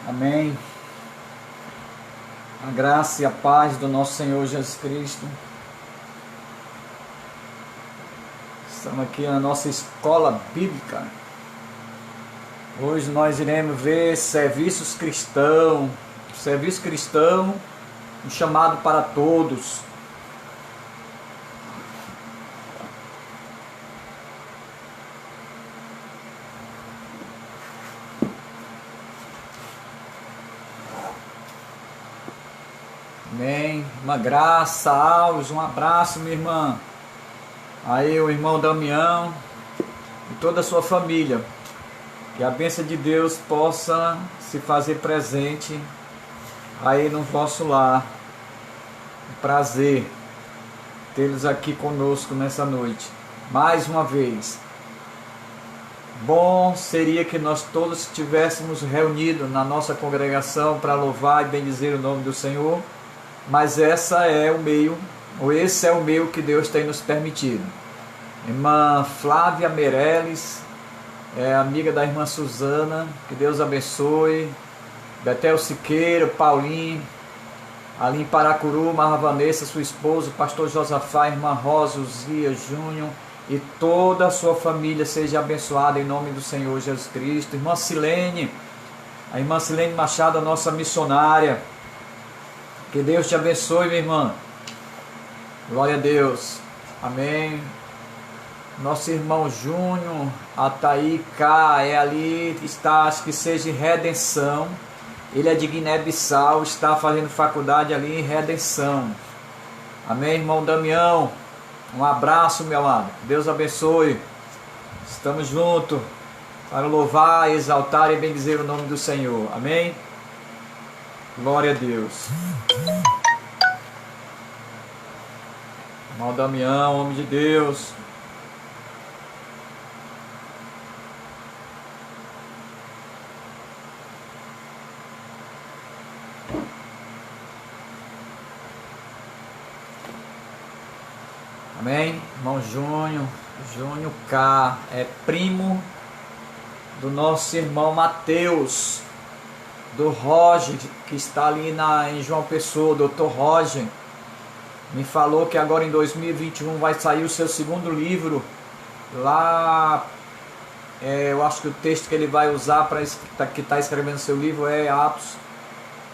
Amém. A graça e a paz do nosso Senhor Jesus Cristo. Estamos aqui na nossa escola bíblica. Hoje nós iremos ver serviços cristãos. Serviço cristão, um chamado para todos. Amém. Uma graça, Alves, um abraço, minha irmã. Aí o irmão Damião e toda a sua família. Que a bênção de Deus possa se fazer presente aí no vosso lar. Um prazer tê-los aqui conosco nessa noite. Mais uma vez. Bom seria que nós todos estivéssemos reunidos na nossa congregação para louvar e bendizer o nome do Senhor. Mas esse é o meio que Deus tem nos permitido. Irmã Flávia Meirelles, amiga da irmã Suzana, que Deus abençoe. Betel Siqueira, Paulinho, ali em Paracuru, Marra Vanessa, sua esposa, o pastor Josafá, irmã Rosa, Zia, Júnior e toda a sua família seja abençoada em nome do Senhor Jesus Cristo. Irmã Silene, a irmã Silene Machado, a nossa missionária. Que Deus te abençoe, minha irmã. Glória a Deus. Amém. Nosso irmão Júnior, Ataí K, ali, está, acho que seja em Redenção. Ele é de Guiné-Bissau, está fazendo faculdade ali em Redenção. Amém, irmão Damião. Um abraço, meu amado. Deus abençoe. Estamos juntos para louvar, exaltar e bendizer o nome do Senhor. Amém. Glória a Deus. Irmão Damião, homem de Deus. Amém? Irmão Júnior K, é primo do nosso irmão Mateus, do Roger, que está ali em João Pessoa. Dr. Roger me falou que agora em 2021 vai sair o seu segundo livro. Lá, eu acho que o texto que ele vai usar para que está escrevendo seu livro é Atos,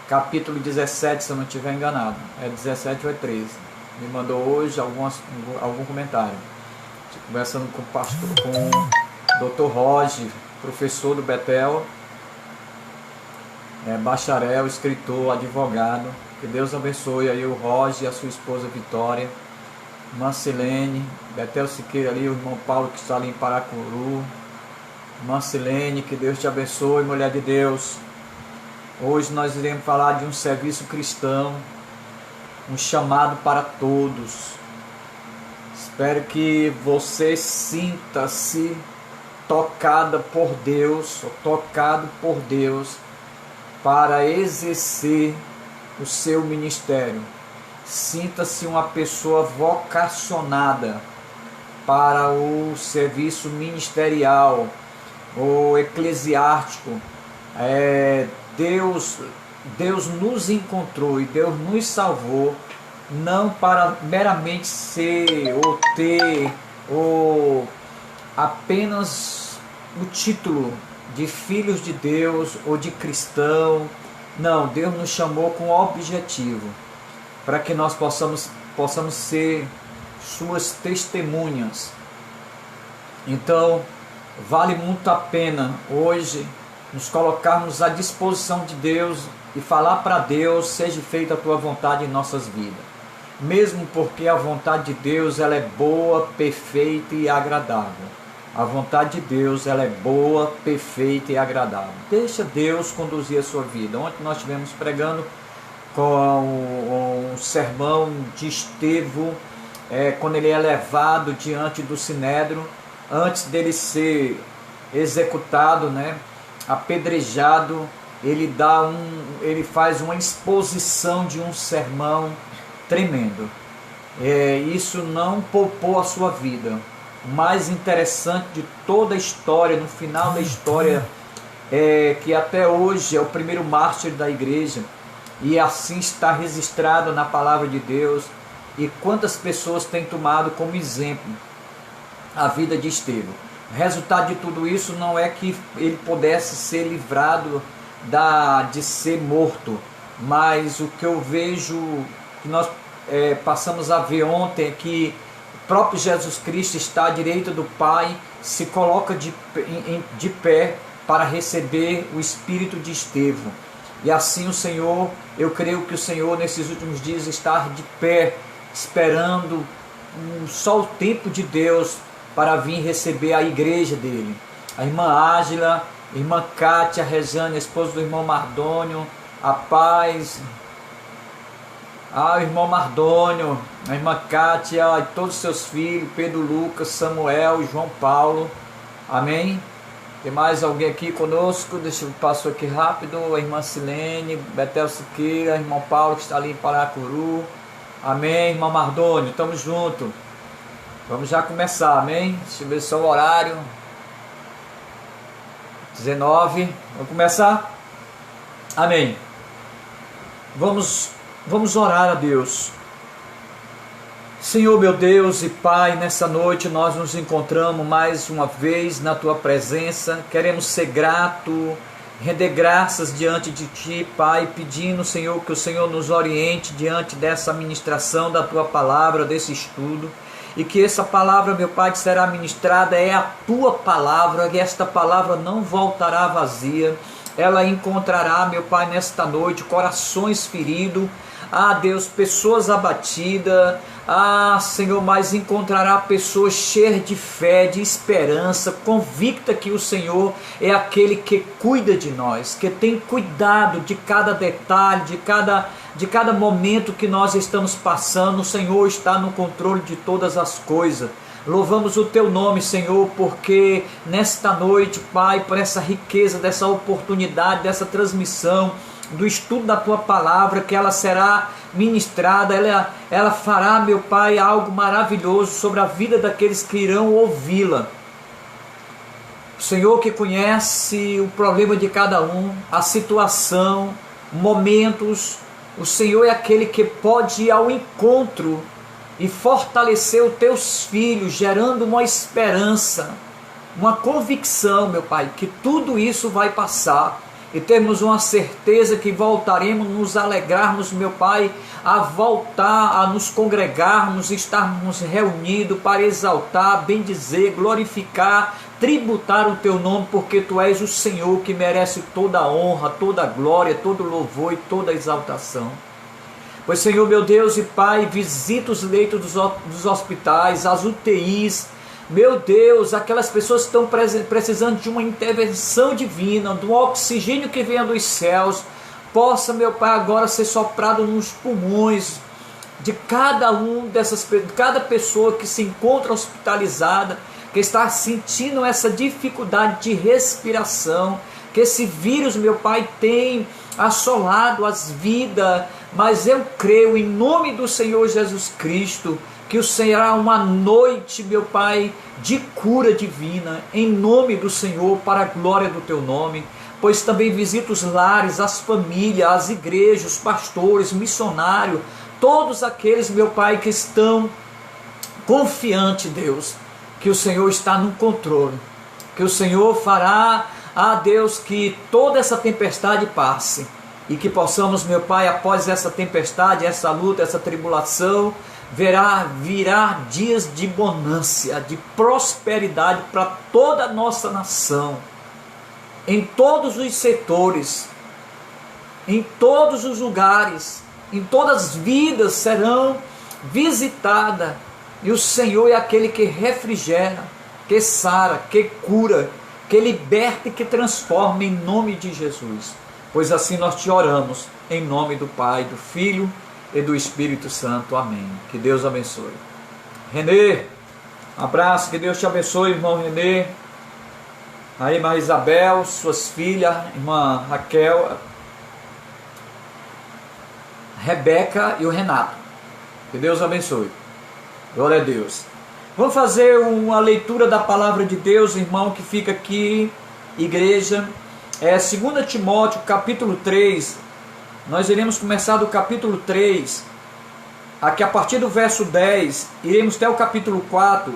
capítulo 17, se eu não estiver enganado. É 17 ou é 13. Me mandou hoje algum comentário. Conversando com o pastor, com o Dr. Roger, professor do Betel. Bacharel, escritor, advogado. Que Deus abençoe aí o Roger e a sua esposa Vitória, irmã Silene, Betel Siqueira ali, o irmão Paulo que está ali em Paracuru, irmã Silene, que Deus te abençoe, mulher de Deus. Hoje nós iremos falar de um serviço cristão, um chamado para todos. Espero que você sinta-se tocada por Deus, ou tocado por Deus, para exercer o seu ministério. Sinta-se uma pessoa vocacionada para o serviço ministerial ou eclesiástico. Deus nos encontrou e Deus nos salvou não para meramente ser ou ter ou apenas o título de filhos de Deus ou de cristão. Não, Deus nos chamou com objetivo, para que nós possamos ser suas testemunhas. Então, vale muito a pena hoje nos colocarmos à disposição de Deus e falar para Deus: seja feita a tua vontade em nossas vidas. Mesmo porque a vontade de Deus ela é boa, perfeita e agradável. A vontade de Deus ela é boa, perfeita e agradável. Deixa Deus conduzir a sua vida. Ontem nós estivemos pregando com um sermão de Estevão, quando ele é levado diante do Sinédrio, antes dele ser executado, apedrejado, ele faz uma exposição de um sermão tremendo. Isso não poupou a sua vida. O mais interessante de toda a história, no final da história, que até hoje é o primeiro mártir da igreja, e assim está registrado na palavra de Deus. E quantas pessoas têm tomado como exemplo a vida de Estevão. O resultado de tudo isso não é que ele pudesse ser livrado de ser morto, mas o que eu vejo, que nós passamos a ver ontem, é que o próprio Jesus Cristo está à direita do Pai, se coloca de pé para receber o espírito de Estevão. E assim o Senhor, eu creio que o Senhor nesses últimos dias está de pé, esperando só o tempo de Deus para vir receber a igreja dele. A irmã Ágila, a irmã Cátia, a Rejane, a esposa do irmão Mardônio, a paz, o irmão Mardônio, a irmã Cátia e todos os seus filhos, Pedro, Lucas, Samuel e João Paulo. Amém? Tem mais alguém aqui conosco? Deixa eu passar aqui rápido. A irmã Silene, Betel Siqueira, irmão Paulo que está ali em Paracuru. Amém, irmão Mardônio, estamos juntos. Vamos já começar, amém? Deixa eu ver só o horário. 19. Vamos começar? Amém. Vamos orar a Deus. Senhor meu Deus e Pai, nessa noite nós nos encontramos mais uma vez na Tua presença. Queremos ser grato, render graças diante de Ti, Pai, pedindo, Senhor, que o Senhor nos oriente diante dessa ministração da Tua palavra, desse estudo. E que essa palavra, meu Pai, que será ministrada é a Tua palavra, e esta palavra não voltará vazia. Ela encontrará, meu Pai, nesta noite, corações feridos, Deus, pessoas abatidas, Senhor, mas encontrará pessoas cheias de fé, de esperança, convicta que o Senhor é aquele que cuida de nós, que tem cuidado de cada detalhe, de cada momento que nós estamos passando. O Senhor está no controle de todas as coisas. Louvamos o Teu nome, Senhor, porque nesta noite, Pai, por essa riqueza, dessa oportunidade, dessa transmissão, do estudo da Tua palavra, que ela será ministrada, ela fará, meu Pai, algo maravilhoso sobre a vida daqueles que irão ouvi-la. O Senhor que conhece o problema de cada um, a situação, momentos, o Senhor é aquele que pode ir ao encontro e fortalecer os Teus filhos, gerando uma esperança, uma convicção, meu Pai, que tudo isso vai passar. E temos uma certeza que voltaremos nos alegrarmos, meu Pai, a voltar, a nos congregarmos, estarmos reunidos para exaltar, bendizer, glorificar, tributar o Teu nome, porque Tu és o Senhor que merece toda a honra, toda a glória, todo o louvor e toda a exaltação. Pois, Senhor, meu Deus e Pai, visita os leitos dos hospitais, as UTIs, meu Deus, aquelas pessoas que estão precisando de uma intervenção divina, de um oxigênio que venha dos céus, possa, meu Pai, agora ser soprado nos pulmões de cada pessoa que se encontra hospitalizada, que está sentindo essa dificuldade de respiração, que esse vírus, meu Pai, tem assolado as vidas, mas eu creio em nome do Senhor Jesus Cristo, que será uma noite, meu Pai, de cura divina, em nome do Senhor, para a glória do Teu nome. Pois também visita os lares, as famílias, as igrejas, os pastores, missionários, todos aqueles, meu Pai, que estão confiantes, Deus, que o Senhor está no controle, que o Senhor fará, Deus, que toda essa tempestade passe, e que possamos, meu Pai, após essa tempestade, essa luta, essa tribulação, virá dias de bonança, de prosperidade para toda a nossa nação, em todos os setores, em todos os lugares, em todas as vidas serão visitadas, e o Senhor é aquele que refrigera, que sara, que cura, que liberta e que transforma, em nome de Jesus. Pois assim nós te oramos, em nome do Pai, do Filho e do Espírito Santo. Amém. Que Deus abençoe. Renê, um abraço, que Deus te abençoe, irmão Renê. A irmã Isabel, suas filhas, irmã Raquel, Rebeca e o Renato. Que Deus abençoe. Glória a Deus. Vamos fazer uma leitura da palavra de Deus, irmão, que fica aqui, igreja, 2 Timóteo capítulo 3, nós iremos começar do capítulo 3, aqui a partir do verso 10, iremos até o capítulo 4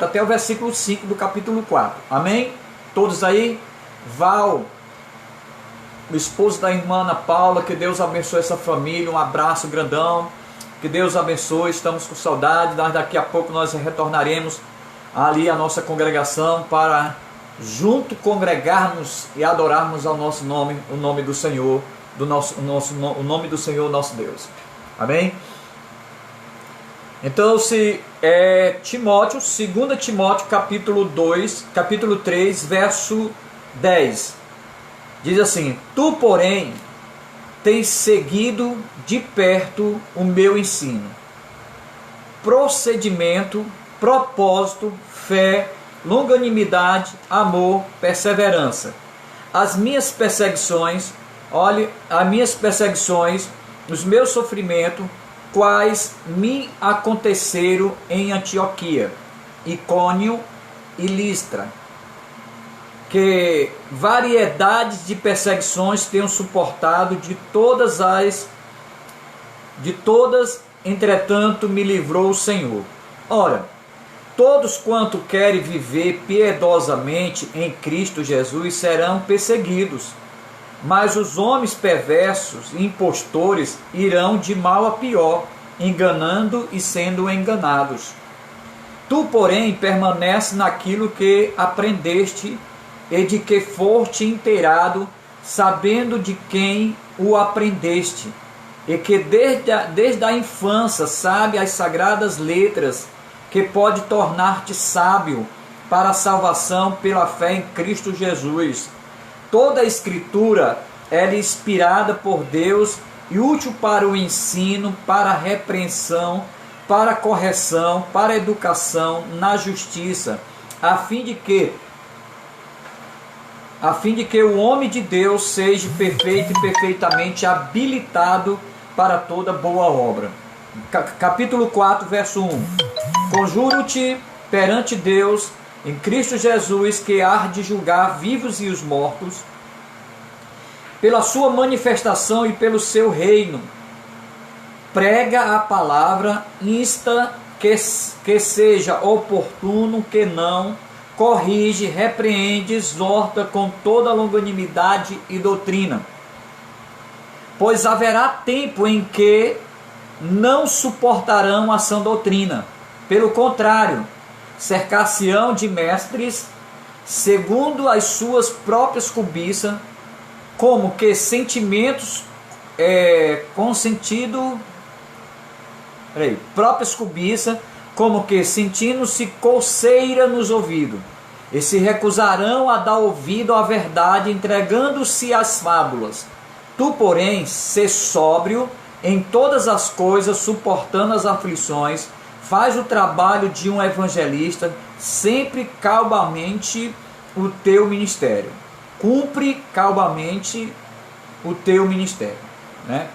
até o versículo 5 do capítulo 4, amém? Todos aí? Val, o esposo da irmã Ana Paula, que Deus abençoe essa família, um abraço grandão, que Deus abençoe, estamos com saudade, daqui a pouco nós retornaremos ali a nossa congregação para junto congregarmos e adorarmos ao nosso nome, o nome do Senhor, o nome do Senhor nosso Deus, amém? Então, Timóteo, 2 Timóteo capítulo 3, verso 10, diz assim: Tu, porém, tens seguido de perto o meu ensino, procedimento, propósito, fé, longanimidade, amor, perseverança. As minhas perseguições, os meus sofrimentos, quais me aconteceram em Antioquia, Icônio e Listra, que variedades de perseguições tenho suportado, de todas, entretanto, me livrou o Senhor. Ora, todos quanto querem viver piedosamente em Cristo Jesus serão perseguidos, mas os homens perversos e impostores irão de mal a pior, enganando e sendo enganados. Tu, porém, permanece naquilo que aprendeste e de que foste inteirado, sabendo de quem o aprendeste, e que desde a infância sabe as sagradas letras, que pode tornar-te sábio para a salvação pela fé em Cristo Jesus. Toda a Escritura é inspirada por Deus e útil para o ensino, para a repreensão, para a correção, para a educação na justiça, a fim de que o homem de Deus seja perfeito e perfeitamente habilitado para toda boa obra. Capítulo 4, verso 1. Conjuro-te perante Deus, em Cristo Jesus, que há de julgar vivos e os mortos, pela sua manifestação e pelo seu reino. Prega a palavra, insta que seja oportuno, que não, corrige, repreende, exorta com toda longanimidade e doutrina. Pois haverá tempo em que não suportarão a sã doutrina. Pelo contrário, cercar-se-ão de mestres, segundo as suas próprias cobiças, como que sentimentos próprias cobiças, como que sentindo-se coceira nos ouvidos, e se recusarão a dar ouvido à verdade, entregando-se às fábulas. Tu, porém, sê sóbrio em todas as coisas, suportando as aflições, faz o trabalho de um evangelista, sempre calmamente o teu ministério. Cumpre calmamente o teu ministério, né?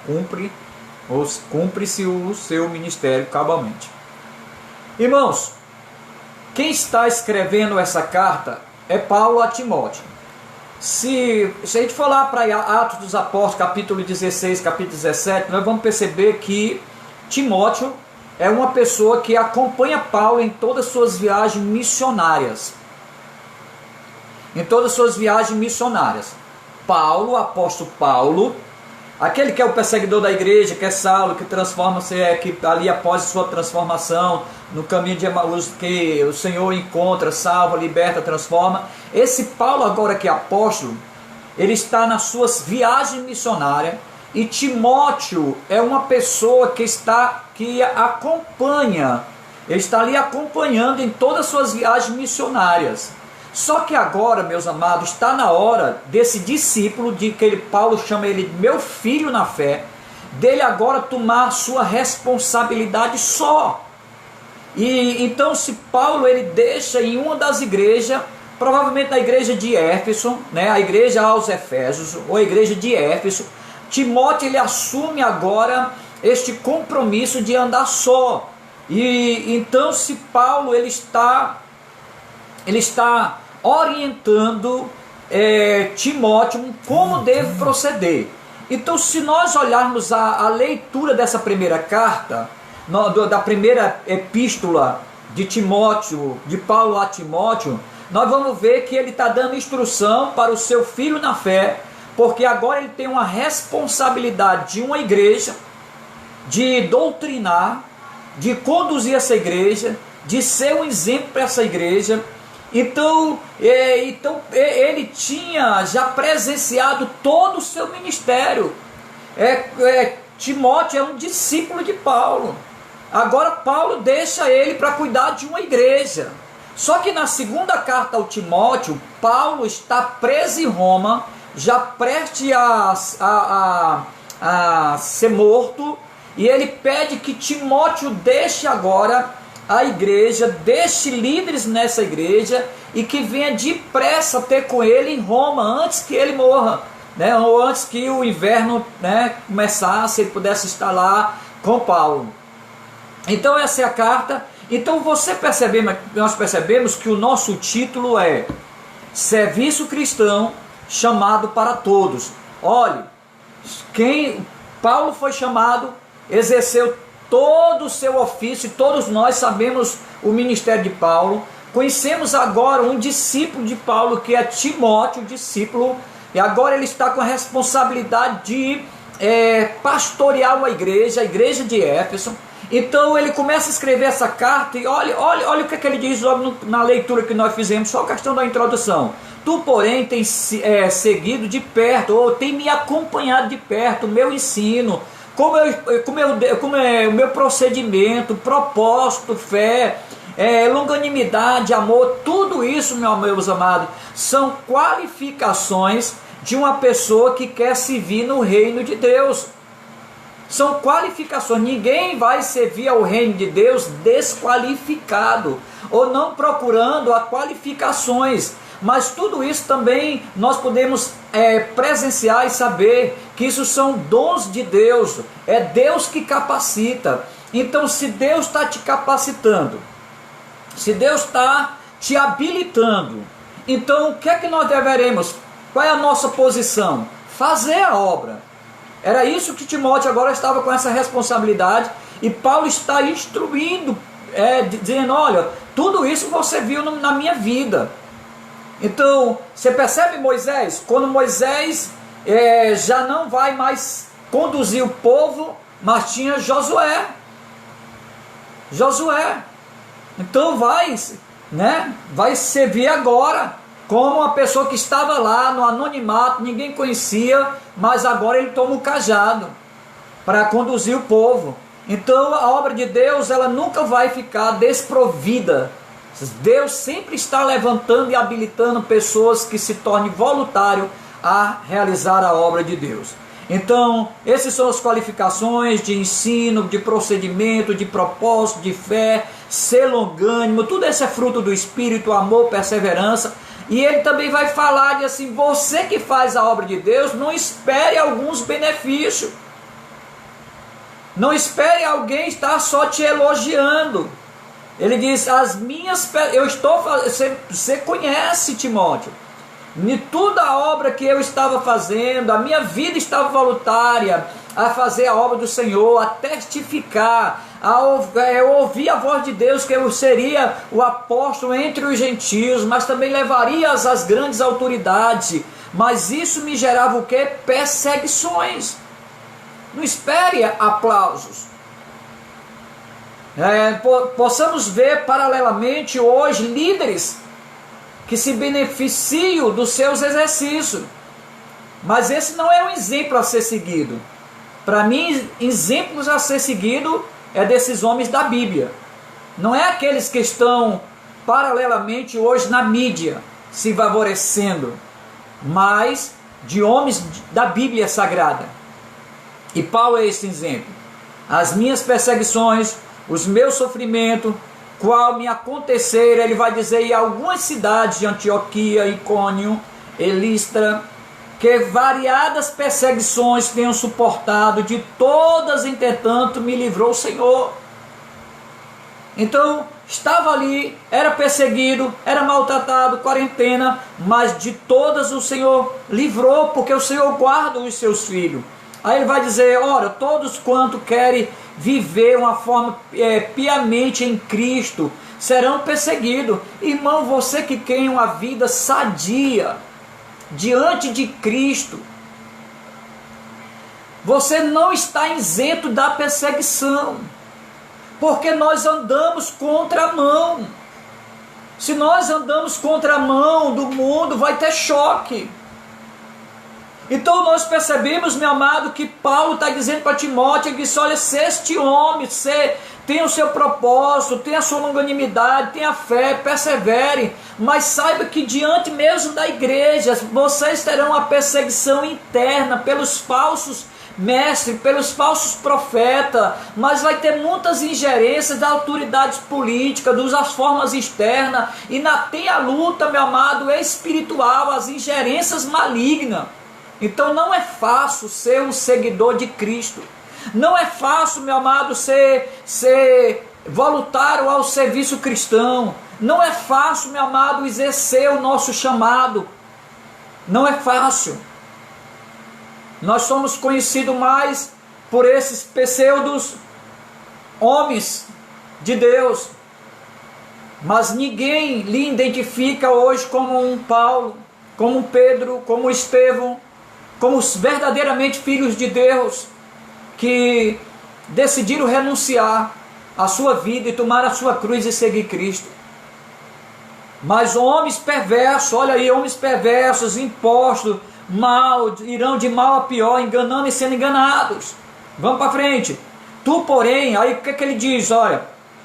Cumpre-se o seu ministério calmamente. Irmãos, quem está escrevendo essa carta é Paulo a Timóteo. Se a gente for lá para Atos dos Apóstolos, capítulo 16, capítulo 17, nós vamos perceber que Timóteo é uma pessoa que acompanha Paulo em todas as suas viagens missionárias. Paulo, apóstolo Paulo, aquele que é o perseguidor da igreja, que é Saulo, que transforma-se, que ali após a sua transformação, no caminho de Emaús, que o Senhor encontra, salva, liberta, transforma. Esse Paulo agora que é apóstolo, ele está nas suas viagens missionárias, e Timóteo é uma pessoa que acompanha, ele está ali acompanhando em todas as suas viagens missionárias. Só que agora, meus amados, está na hora desse discípulo, de que Paulo chama ele de meu filho na fé, dele agora tomar sua responsabilidade só. E então, se Paulo ele deixa em uma das igrejas, provavelmente na igreja de Éfeso, né, a igreja aos Efésios, ou a igreja de Éfeso, Timóteo ele assume agora este compromisso de andar só. E então, se Paulo ele está orientando Timóteo como deve proceder. Então, se nós olharmos a leitura dessa primeira carta, da primeira epístola de Timóteo, de Paulo a Timóteo, nós vamos ver que ele está dando instrução para o seu filho na fé, porque agora ele tem uma responsabilidade de uma igreja, de doutrinar, de conduzir essa igreja, de ser um exemplo para essa igreja. Então ele tinha já presenciado todo o seu ministério. Timóteo é um discípulo de Paulo. Agora Paulo deixa ele para cuidar de uma igreja. Só que na segunda carta ao Timóteo, Paulo está preso em Roma, já prestes a ser morto, e ele pede que Timóteo deixe agora a igreja, deixe líderes nessa igreja, e que venha depressa ter com ele em Roma, antes que ele morra, né? Ou antes que o inverno, né, começasse, ele pudesse estar lá com Paulo. Então essa é a carta. Então nós percebemos que o nosso título é Serviço Cristão Chamado para Todos. Olhe, Paulo foi chamado, exerceu todo o seu ofício, todos nós sabemos o ministério de Paulo. Conhecemos agora um discípulo de Paulo, que é Timóteo, discípulo, e agora ele está com a responsabilidade de pastorear uma igreja, a igreja de Éfeso. Então ele começa a escrever essa carta, e olha o que ele diz logo na leitura que nós fizemos, só a questão da introdução. Tu, porém, tens seguido de perto, ou tem me acompanhado de perto, o meu ensino, como é o meu procedimento, propósito, fé, longanimidade, amor. Tudo isso, meus amados, são qualificações de uma pessoa que quer servir no reino de Deus. São qualificações. Ninguém vai servir ao reino de Deus desqualificado, ou não procurando as qualificações. Mas tudo isso também nós podemos presenciar e saber que isso são dons de Deus. É Deus que capacita. Então, se Deus está te capacitando, se Deus está te habilitando, então o que é que nós deveremos? Qual é a nossa posição? Fazer a obra. Era isso que Timóteo agora estava com essa responsabilidade, e Paulo está instruindo, dizendo: olha, tudo isso você viu na minha vida. Então, você percebe Moisés? Quando Moisés já não vai mais conduzir o povo, mas tinha Josué. Então vai servir agora como uma pessoa que estava lá no anonimato, ninguém conhecia, mas agora ele toma o cajado para conduzir o povo. Então a obra de Deus, ela nunca vai ficar desprovida. Deus sempre está levantando e habilitando pessoas que se tornem voluntários a realizar a obra de Deus. Então, essas são as qualificações de ensino, de procedimento, de propósito, de fé, ser longânimo. Tudo isso é fruto do Espírito, amor, perseverança. E ele também vai falar de assim: você que faz a obra de Deus, não espere alguns benefícios. Não espere alguém estar só te elogiando. Ele diz: você conhece, Timóteo, de toda a obra que eu estava fazendo, a minha vida estava voluntária a fazer a obra do Senhor, a testificar, a ouvir a voz de Deus, que eu seria o apóstolo entre os gentios, mas também levaria as grandes autoridades. Mas isso me gerava o quê? Perseguições. Não espere aplausos. Possamos ver paralelamente hoje líderes que se beneficiam dos seus exercícios, mas esse não é um exemplo a ser seguido. Para mim, exemplos a ser seguido é desses homens da Bíblia. Não é aqueles que estão paralelamente hoje na mídia se favorecendo, mas de homens da Bíblia Sagrada. E Paulo é esse exemplo. As minhas perseguições, os meus sofrimentos, qual me aconteceram, ele vai dizer, em algumas cidades de Antioquia, Icônio e Listra, que variadas perseguições tenho suportado, de todas, entretanto, me livrou o Senhor. Então, estava ali, era perseguido, era maltratado, quarentena, mas de todas o Senhor livrou, porque o Senhor guarda os seus filhos. Aí ele vai dizer, ora, todos quanto querem viver uma forma piamente em Cristo, serão perseguidos. Irmão, você que quer uma vida sadia, diante de Cristo, você não está isento da perseguição, porque nós andamos contramão. Se nós andamos contramão do mundo, vai ter choque. Então nós percebemos, meu amado, que Paulo está dizendo para Timóteo, ele disse, olha, se este homem, tem o seu propósito, tem a sua longanimidade, tem a fé, persevere, mas saiba que diante mesmo da igreja, vocês terão a perseguição interna pelos falsos mestres, pelos falsos profetas, mas vai ter muitas ingerências das autoridades políticas, das formas externas, e tem a luta, meu amado, espiritual, as ingerências malignas. Então não é fácil ser um seguidor de Cristo. Não é fácil, meu amado, ser voluntário ao serviço cristão. Não é fácil, meu amado, exercer o nosso chamado. Não é fácil. Nós somos conhecidos mais por esses pseudos homens de Deus. Mas ninguém lhe identifica hoje como um Paulo, como um Pedro, como um Estevão, como os verdadeiramente filhos de Deus, que decidiram renunciar à sua vida e tomar a sua cruz e seguir Cristo. Mas homens perversos, olha aí, homens perversos, impostos, mal, irão de mal a pior, enganando e sendo enganados. Vamos para frente. Tu, porém, aí o que ele diz? Olha,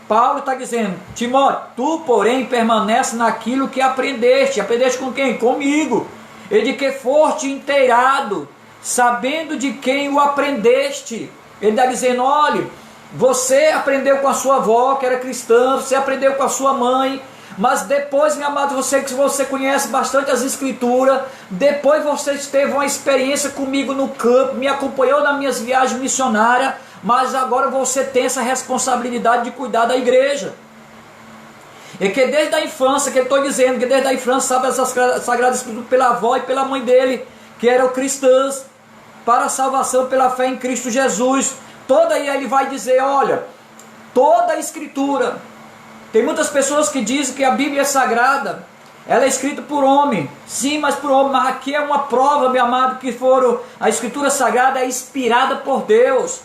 Paulo está dizendo, Timóteo, tu, porém, permanece naquilo que aprendeste. Aprendeste com quem? Comigo. E de que foste inteirado, sabendo de quem o aprendeste. Ele está dizendo, olha, você aprendeu com a sua avó, que era cristã, você aprendeu com a sua mãe, mas depois, meu amado, você conhece bastante as escrituras, depois você teve uma experiência comigo no campo, me acompanhou nas minhas viagens missionárias, mas agora você tem essa responsabilidade de cuidar da igreja. E que desde a infância, que eu estou dizendo, que desde a infância sabe essas sagradas escrituras pela avó e pela mãe dele, que eram cristãs, para a salvação pela fé em Cristo Jesus. Toda aí ele vai dizer, olha, toda a escritura. Tem muitas pessoas que dizem que a Bíblia é sagrada, ela é escrita por homem. Sim, mas por homem. Mas aqui é uma prova, meu amado, que a escritura sagrada é inspirada por Deus.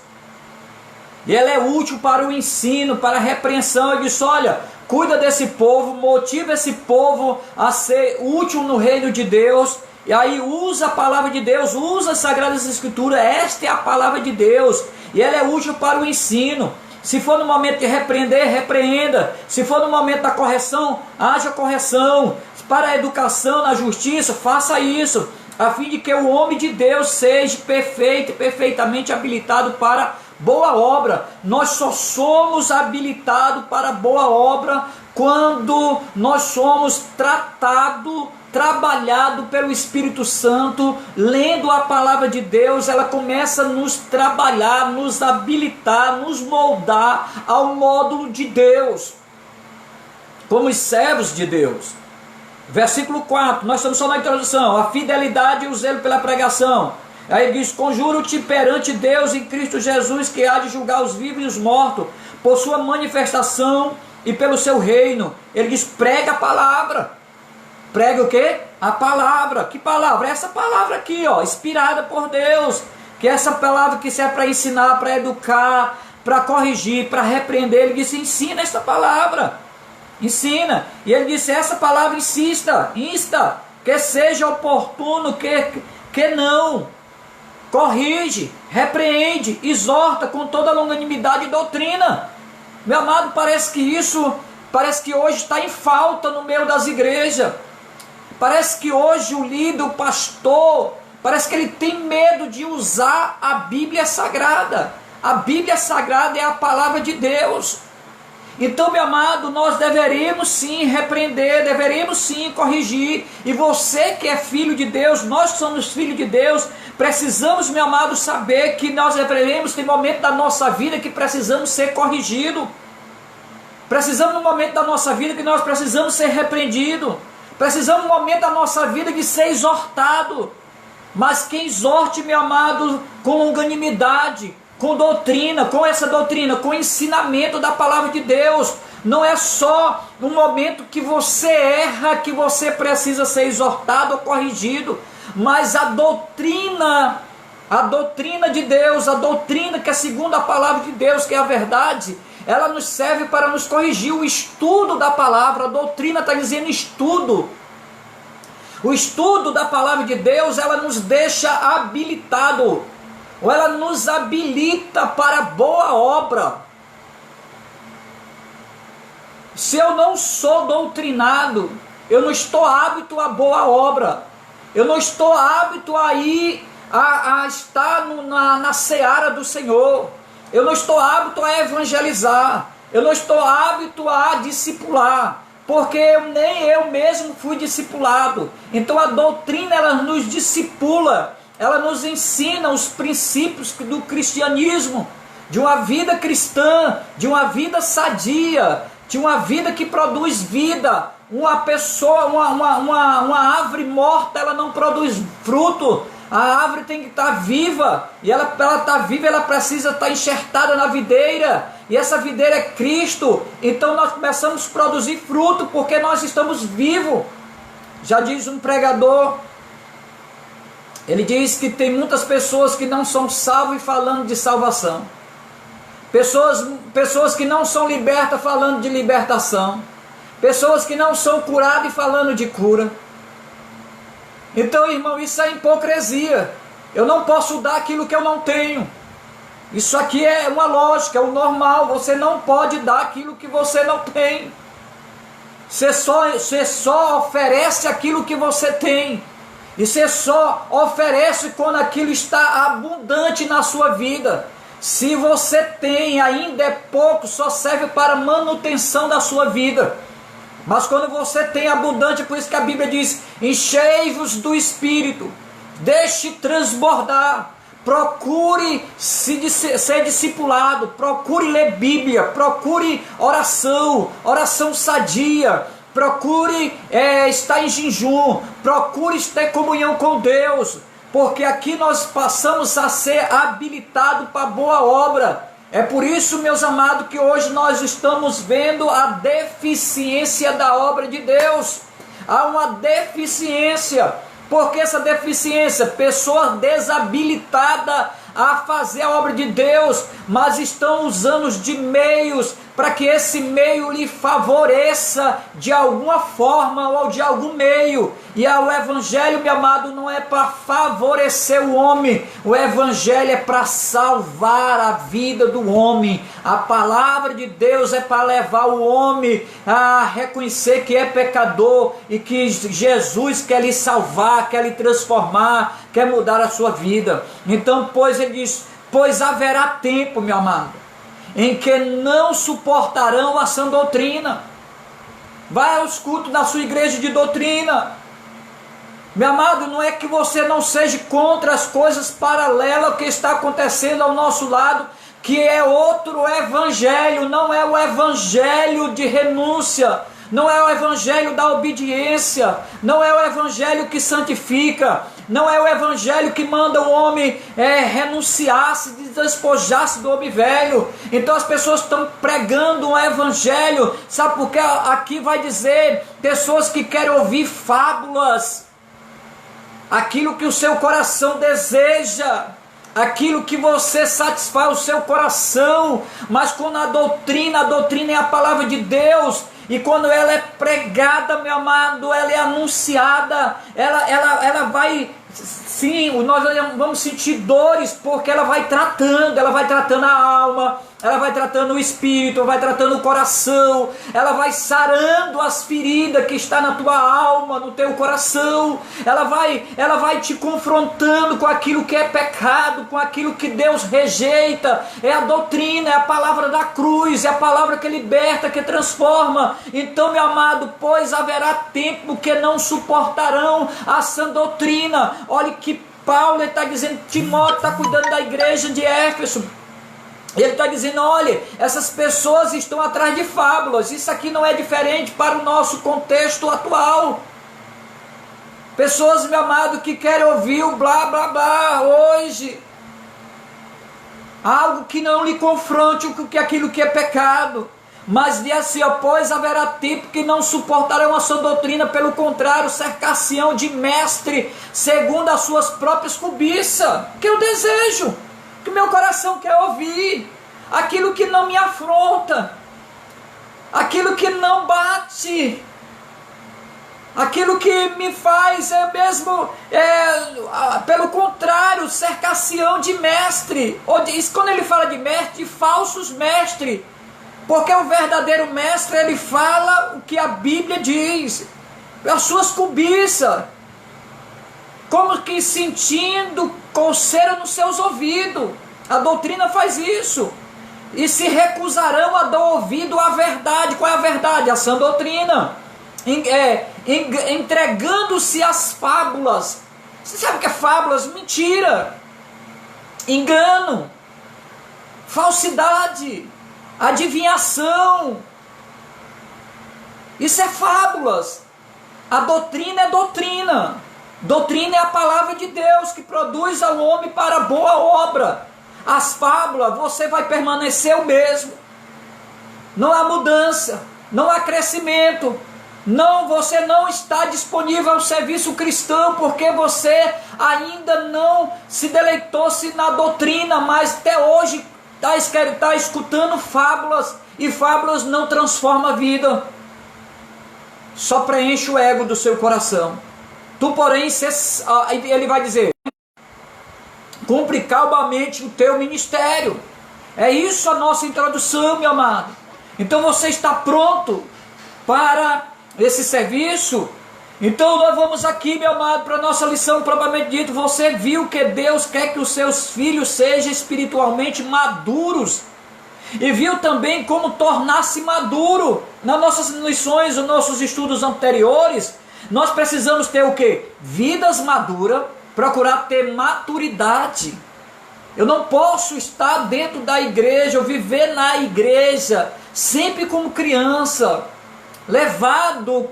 E ela é útil para o ensino, para a repreensão. Ele disse, olha, cuida desse povo, motiva esse povo a ser útil no reino de Deus. E aí usa a palavra de Deus, usa as sagradas escrituras. Esta é a palavra de Deus. E ela é útil para o ensino. Se for no momento de repreender, repreenda. Se for no momento da correção, haja correção. Para a educação, na justiça, faça isso, a fim de que o homem de Deus seja perfeito e perfeitamente habilitado para boa obra. Nós só somos habilitados para boa obra quando nós somos trabalhado pelo Espírito Santo, lendo a palavra de Deus. Ela começa a nos trabalhar, nos habilitar, nos moldar ao módulo de Deus, como os servos de Deus. Versículo 4, nós estamos só na introdução, a fidelidade e o zelo pela pregação. Aí ele diz, conjuro-te perante Deus em Cristo Jesus, que há de julgar os vivos e os mortos, por sua manifestação e pelo seu reino. Ele diz, prega a palavra. Prega o quê? A palavra. Que palavra? Essa palavra aqui, ó, inspirada por Deus. Que é essa palavra que serve para ensinar, para educar, para corrigir, para repreender. Ele disse, ensina essa palavra. Ensina. E ele disse, essa palavra insta, que seja oportuno, que não. Corrige, repreende, exorta com toda a longanimidade e doutrina. Meu amado, parece que hoje está em falta no meio das igrejas. Parece que hoje o líder, o pastor, parece que ele tem medo de usar a Bíblia Sagrada. A Bíblia Sagrada é a palavra de Deus. Então, meu amado, nós deveríamos sim repreender, deveríamos sim corrigir. E você que é filho de Deus, nós que somos filhos de Deus, precisamos, meu amado, saber que nós deveríamos ter momento da nossa vida que precisamos ser corrigidos. Precisamos num momento da nossa vida que nós precisamos ser repreendidos. Precisamos num momento da nossa vida de ser exortado. Mas quem exorte, meu amado, com longanimidade, com doutrina, com essa doutrina, com ensinamento da palavra de Deus. Não é só um momento que você erra, que você precisa ser exortado ou corrigido, mas a doutrina de Deus, a doutrina que é segundo a palavra de Deus, que é a verdade, ela nos serve para nos corrigir. O estudo da palavra, a doutrina está dizendo estudo. O estudo da palavra de Deus, ela nos deixa habilitado, ou ela nos habilita para boa obra. Se eu não sou doutrinado, eu não estou apto a boa obra, eu não estou apto a ir a estar na seara do Senhor, eu não estou apto a evangelizar, eu não estou apto a discipular, porque nem eu mesmo fui discipulado. Então a doutrina, ela nos discipula, ela nos ensina os princípios do cristianismo, de uma vida cristã, de uma vida sadia, de uma vida que produz vida. Uma pessoa, uma árvore morta, ela não produz fruto. A árvore tem que estar viva, e ela está viva, ela precisa estar enxertada na videira, e essa videira é Cristo. Então nós começamos a produzir fruto, porque nós estamos vivos. Já diz um pregador, ele diz que tem muitas pessoas que não são salvas falando de salvação, pessoas que não são libertas falando de libertação, pessoas que não são curadas e falando de cura. Então, irmão, isso é hipocrisia. Eu não posso dar aquilo que eu não tenho. Isso aqui é uma lógica, é o normal. Você não pode dar aquilo que você não tem. Você só oferece aquilo que você tem. E você só oferece quando aquilo está abundante na sua vida. Se você tem, ainda é pouco, só serve para manutenção da sua vida. Mas quando você tem abundante, por isso que a Bíblia diz: enchei-vos do Espírito, deixe transbordar, procure ser discipulado, procure ler Bíblia, procure oração sadia, procure estar em jejum, procure ter comunhão com Deus, porque aqui nós passamos a ser habilitados para boa obra. É por isso, meus amados, que hoje nós estamos vendo a deficiência da obra de Deus. Há uma deficiência. Por que essa deficiência? Pessoas desabilitadas a fazer a obra de Deus, mas estão usando de meios para que esse meio lhe favoreça de alguma forma ou de algum meio. E o evangelho, meu amado, não é para favorecer o homem, o evangelho é para salvar a vida do homem. A palavra de Deus é para levar o homem a reconhecer que é pecador e que Jesus quer lhe salvar, quer lhe transformar, quer mudar a sua vida. Então, ele diz: pois haverá tempo, meu amado, em que não suportarão a sã doutrina. Vai aos cultos da sua igreja de doutrina. Meu amado, não é que você não seja contra as coisas paralelas que está acontecendo ao nosso lado, que é outro evangelho, não é o evangelho de renúncia, não é o evangelho da obediência, não é o evangelho que santifica, não é o evangelho que manda o homem renunciar-se, despojar-se do homem velho. Então as pessoas estão pregando um evangelho, sabe por quê? Aqui vai dizer, pessoas que querem ouvir fábulas, aquilo que o seu coração deseja, aquilo que você satisfaz o seu coração. Mas quando a doutrina é a palavra de Deus, e quando ela é pregada, meu amado, ela é anunciada, ela vai, sim, nós vamos sentir dores, porque ela vai tratando a alma, ela vai tratando o espírito, vai tratando o coração, ela vai sarando as feridas que está na tua alma, no teu coração, ela vai te confrontando com aquilo que é pecado, com aquilo que Deus rejeita. É a doutrina, é a palavra da cruz, é a palavra que liberta, que transforma. Então, meu amado, pois haverá tempo que não suportarão a sã doutrina. Olha que Paulo está dizendo, Timóteo está cuidando da igreja de Éfeso. Ele está dizendo, olha, essas pessoas estão atrás de fábulas. Isso aqui não é diferente para o nosso contexto atual. Pessoas, meu amado, que querem ouvir o blá, blá, blá hoje. Algo que não lhe confronte com aquilo que é pecado. Mas de assim, pois haverá tipo que não suportarão a sua doutrina, pelo contrário, cercar-se-ão de mestre, segundo as suas próprias cobiças. Que eu desejo, que meu coração quer ouvir, aquilo que não me afronta, aquilo que não bate, aquilo que me faz pelo contrário, cercar-se-ão de mestre. Quando ele fala de mestre, de falsos mestres. Porque o verdadeiro mestre, ele fala o que a Bíblia diz, as suas cobiças, como que sentindo coceira nos seus ouvidos. A doutrina faz isso. E se recusarão a dar ouvido à verdade. Qual é a verdade? A sã doutrina. Entregando-se às fábulas. Você sabe o que é fábulas? Mentira, engano, falsidade, adivinhação. Isso é fábulas. A doutrina é doutrina. Doutrina é a palavra de Deus que produz ao homem para boa obra. As fábulas, você vai permanecer o mesmo. Não há mudança, não há crescimento. Não, você não está disponível ao serviço cristão, porque você ainda não se deleitou-se na doutrina, mas até hoje está escutando fábulas, e fábulas não transformam a vida, só preenche o ego do seu coração. Tu, porém, ele vai dizer, cumpre calmamente o teu ministério. É isso a nossa introdução, meu amado. Então você está pronto para esse serviço? Então nós vamos aqui, meu amado, para a nossa lição propriamente dito. Você viu que Deus quer que os seus filhos sejam espiritualmente maduros, e viu também como tornar-se maduro. Nas nossas lições, nos nossos estudos anteriores, nós precisamos ter o que? Vidas maduras, procurar ter maturidade. Eu não posso estar dentro da igreja, ou viver na igreja, sempre como criança, levado,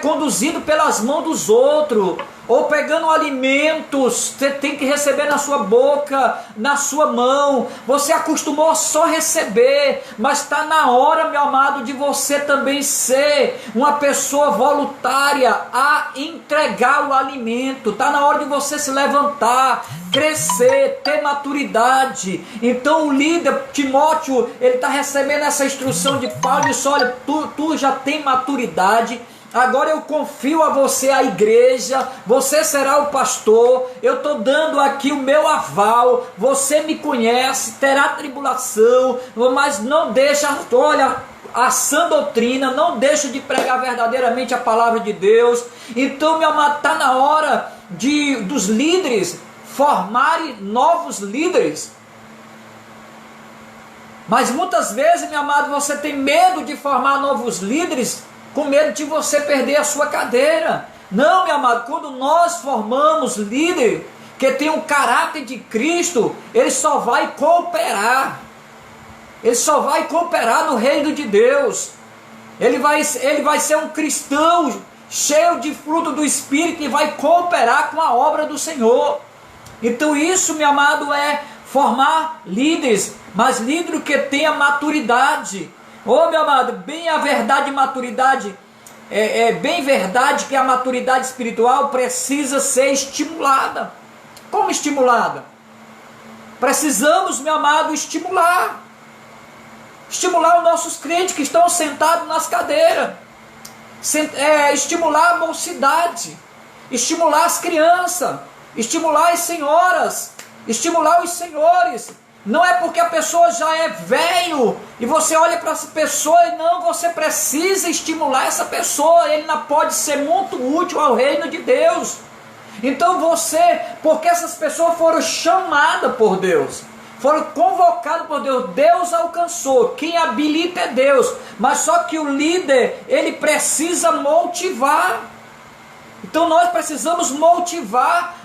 conduzido pelas mãos dos outros, ou pegando alimentos, você tem que receber na sua boca, na sua mão. Você acostumou a só receber, mas está na hora, meu amado, de você também ser uma pessoa voluntária a entregar o alimento. Está na hora de você se levantar, crescer, ter maturidade. Então o líder Timóteo, ele está recebendo essa instrução de Paulo e diz, olha, tu já tem maturidade. Agora eu confio a você, a igreja, você será o pastor, eu estou dando aqui o meu aval, você me conhece, terá tribulação, mas não deixa, olha, a sã doutrina, não deixa de pregar verdadeiramente a palavra de Deus. Então, meu amado, está na hora dos líderes formarem novos líderes. Mas muitas vezes, meu amado, você tem medo de formar novos líderes, com medo de você perder a sua cadeira. Não, meu amado, quando nós formamos líder que tem o caráter de Cristo, ele só vai cooperar. Ele só vai cooperar no reino de Deus. Ele vai ser um cristão cheio de fruto do Espírito e vai cooperar com a obra do Senhor. Então isso, meu amado, é formar líderes, mas líderes que tenham maturidade. Oh, meu amado, bem a verdade e maturidade, é bem verdade que a maturidade espiritual precisa ser estimulada. Como estimulada? Precisamos, meu amado, estimular os nossos crentes que estão sentados nas cadeiras, estimular a mocidade, estimular as crianças, estimular as senhoras, estimular os senhores. Não é porque a pessoa já é velho e você olha para essa pessoa e não, você precisa estimular essa pessoa, ele não pode ser muito útil ao reino de Deus. Então porque essas pessoas foram chamadas por Deus, foram convocadas por Deus, Deus alcançou, quem habilita é Deus, mas só que o líder, ele precisa motivar. Então nós precisamos motivar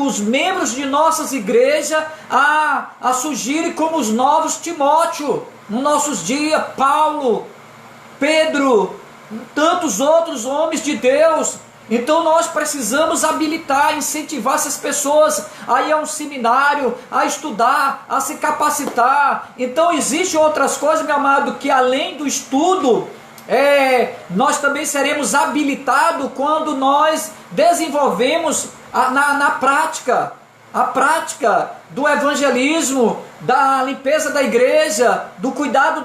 os membros de nossas igrejas a surgirem como os novos Timóteo, nos nossos dias, Paulo, Pedro, tantos outros homens de Deus. Então nós precisamos habilitar, incentivar essas pessoas a ir a um seminário, a estudar, a se capacitar. Então existem outras coisas, meu amado, que além do estudo, nós também seremos habilitados quando nós desenvolvemos na prática, a prática do evangelismo, da limpeza da igreja, do cuidado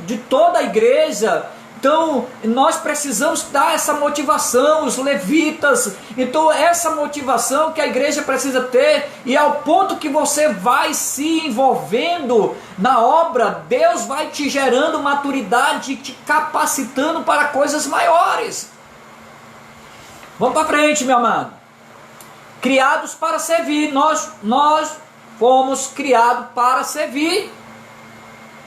de toda a igreja. Então nós precisamos dar essa motivação, os levitas. Então essa motivação que a igreja precisa ter, e ao ponto que você vai se envolvendo na obra, Deus vai te gerando maturidade, te capacitando para coisas maiores. Vamos para frente, meu amado. Criados para servir. Nós fomos criados para servir.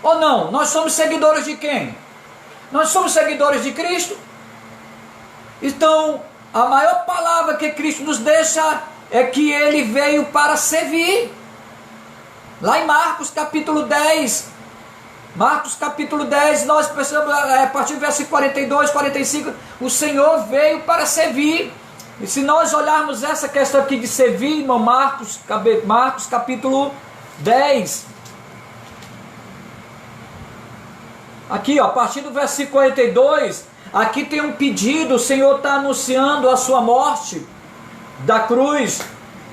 Ou não? Nós somos seguidores de quem? Nós somos seguidores de Cristo. Então, a maior palavra que Cristo nos deixa é que Ele veio para servir. Lá em Marcos capítulo 10, nós pensamos, a partir do versículo 42, 45, o Senhor veio para servir. E se nós olharmos essa questão aqui de servir, irmão, Marcos capítulo 10, aqui, ó, a partir do versículo 42, aqui tem um pedido. O Senhor está anunciando a sua morte da cruz,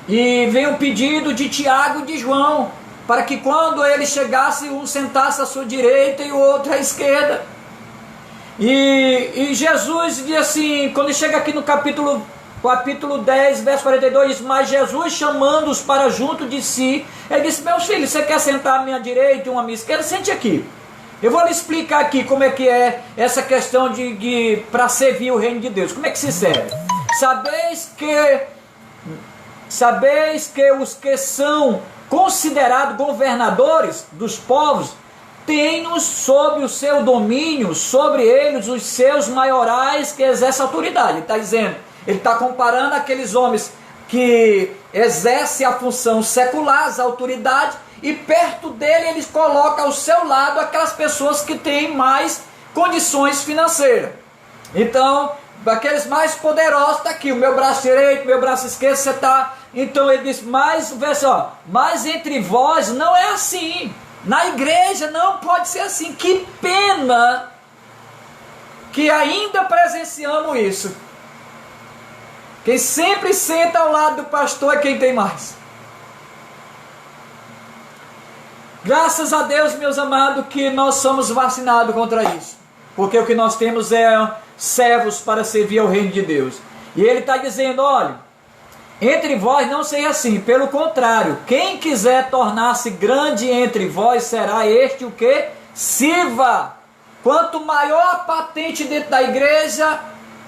e vem um pedido de Tiago e de João, para que quando ele chegasse, um sentasse à sua direita e o outro à esquerda. E Jesus diz assim, quando ele chega aqui no capítulo 10, verso 42, diz: mas Jesus, chamando-os para junto de si, ele disse: meus filhos, você quer sentar à minha direita e uma à minha esquerda? Sente aqui. Eu vou lhe explicar aqui como é que é essa questão para servir o reino de Deus. Como é que se serve? Sabeis que os que são considerados governadores dos povos têm-nos sob o seu domínio, sobre eles os seus maiorais que exercem autoridade. Ele está dizendo, ele está comparando aqueles homens que exercem a função secular, as autoridades, e perto dele eles colocam ao seu lado aquelas pessoas que têm mais condições financeiras. Então, aqueles mais poderosos, está aqui, o meu braço direito, o meu braço esquerdo, você está... Então ele diz, mas entre vós não é assim. Na igreja não pode ser assim. Que pena que ainda presenciamos isso. Quem sempre senta ao lado do pastor é quem tem mais. Graças a Deus, meus amados, que nós somos vacinados contra isso. Porque o que nós temos é servos para servir ao reino de Deus. E ele está dizendo, olha, entre vós não seja assim, pelo contrário, quem quiser tornar-se grande entre vós, será este o que? Sirva. Quanto maior a patente dentro da igreja,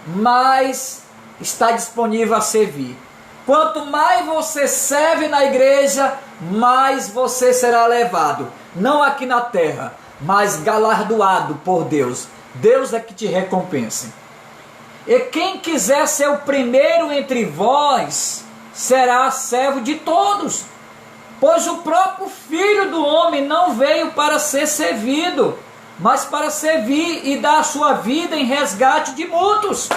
mais está disponível a servir. Quanto mais você serve na igreja, mais você será levado. Não aqui na terra, mas galardoado por Deus. Deus é que te recompensa. E quem quiser ser o primeiro entre vós, será servo de todos. Pois o próprio Filho do Homem não veio para ser servido, mas para servir e dar a sua vida em resgate de muitos.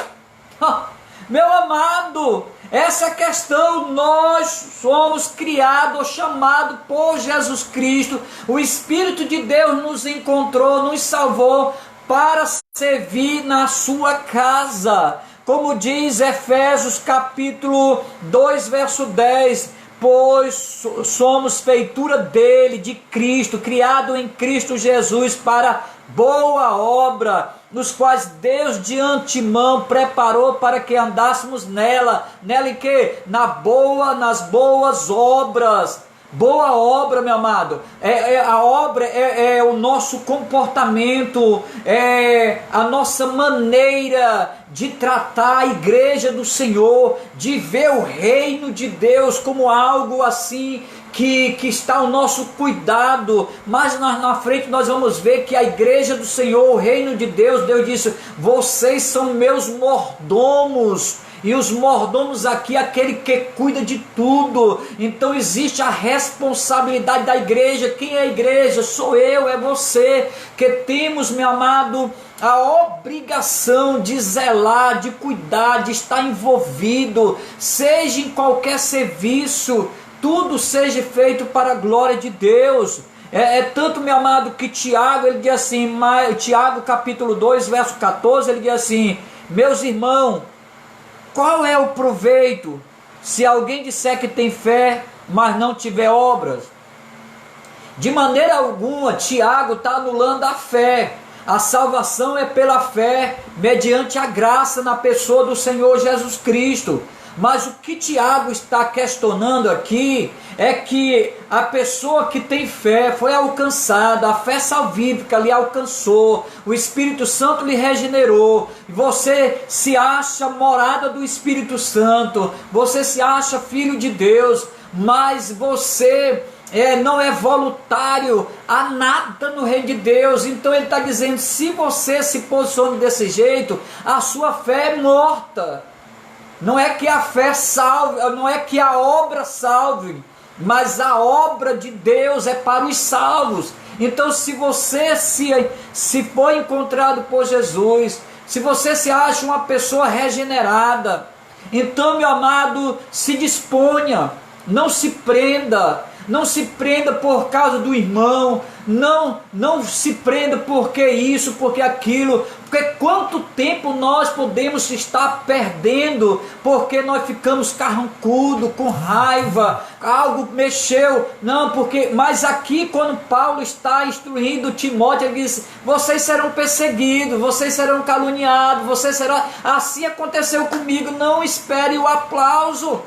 Meu amado, essa questão, nós somos criados, chamados por Jesus Cristo. O Espírito de Deus nos encontrou, nos salvou para servir na sua casa. Como diz Efésios capítulo 2, verso 10, pois somos feitura dele, de Cristo, criado em Cristo Jesus para boa obra, nos quais Deus de antemão preparou para que andássemos nela em que? Nas boas obras. Boa obra, meu amado, a obra é o nosso comportamento, é a nossa maneira de tratar a igreja do Senhor, de ver o reino de Deus como algo assim que está ao nosso cuidado, mas na frente nós vamos ver que a igreja do Senhor, o reino de Deus, Deus disse: vocês são meus mordomos. E os mordomos aqui, aquele que cuida de tudo. Então existe a responsabilidade da igreja. Quem é a igreja? Sou eu, é você, que temos, meu amado, a obrigação de zelar, de cuidar, de estar envolvido, seja em qualquer serviço, tudo seja feito para a glória de Deus. É tanto, meu amado, que Tiago, ele diz assim, Tiago capítulo 2, verso 14, ele diz assim: meus irmãos, qual é o proveito se alguém disser que tem fé, mas não tiver obras? De maneira alguma, Tiago está anulando a fé. A salvação é pela fé, mediante a graça na pessoa do Senhor Jesus Cristo. Mas o que Tiago está questionando aqui é que a pessoa que tem fé foi alcançada, a fé salvífica lhe alcançou, o Espírito Santo lhe regenerou, você se acha morada do Espírito Santo, você se acha filho de Deus, mas você não é voluntário a nada no reino de Deus. Então ele está dizendo: se você se posiciona desse jeito, a sua fé é morta. Não é que a fé salve, não é que a obra salve, mas a obra de Deus é para os salvos. Então, se você se for encontrado por Jesus, se você se acha uma pessoa regenerada, então, meu amado, se disponha, não se prenda. Não se prenda por causa do irmão, não se prenda porque isso, porque aquilo, porque quanto tempo nós podemos estar perdendo, porque nós ficamos carrancudo, com raiva, algo mexeu, mas aqui quando Paulo está instruindo Timóteo, ele diz: vocês serão perseguidos, vocês serão caluniados, assim aconteceu comigo, não espere o aplauso.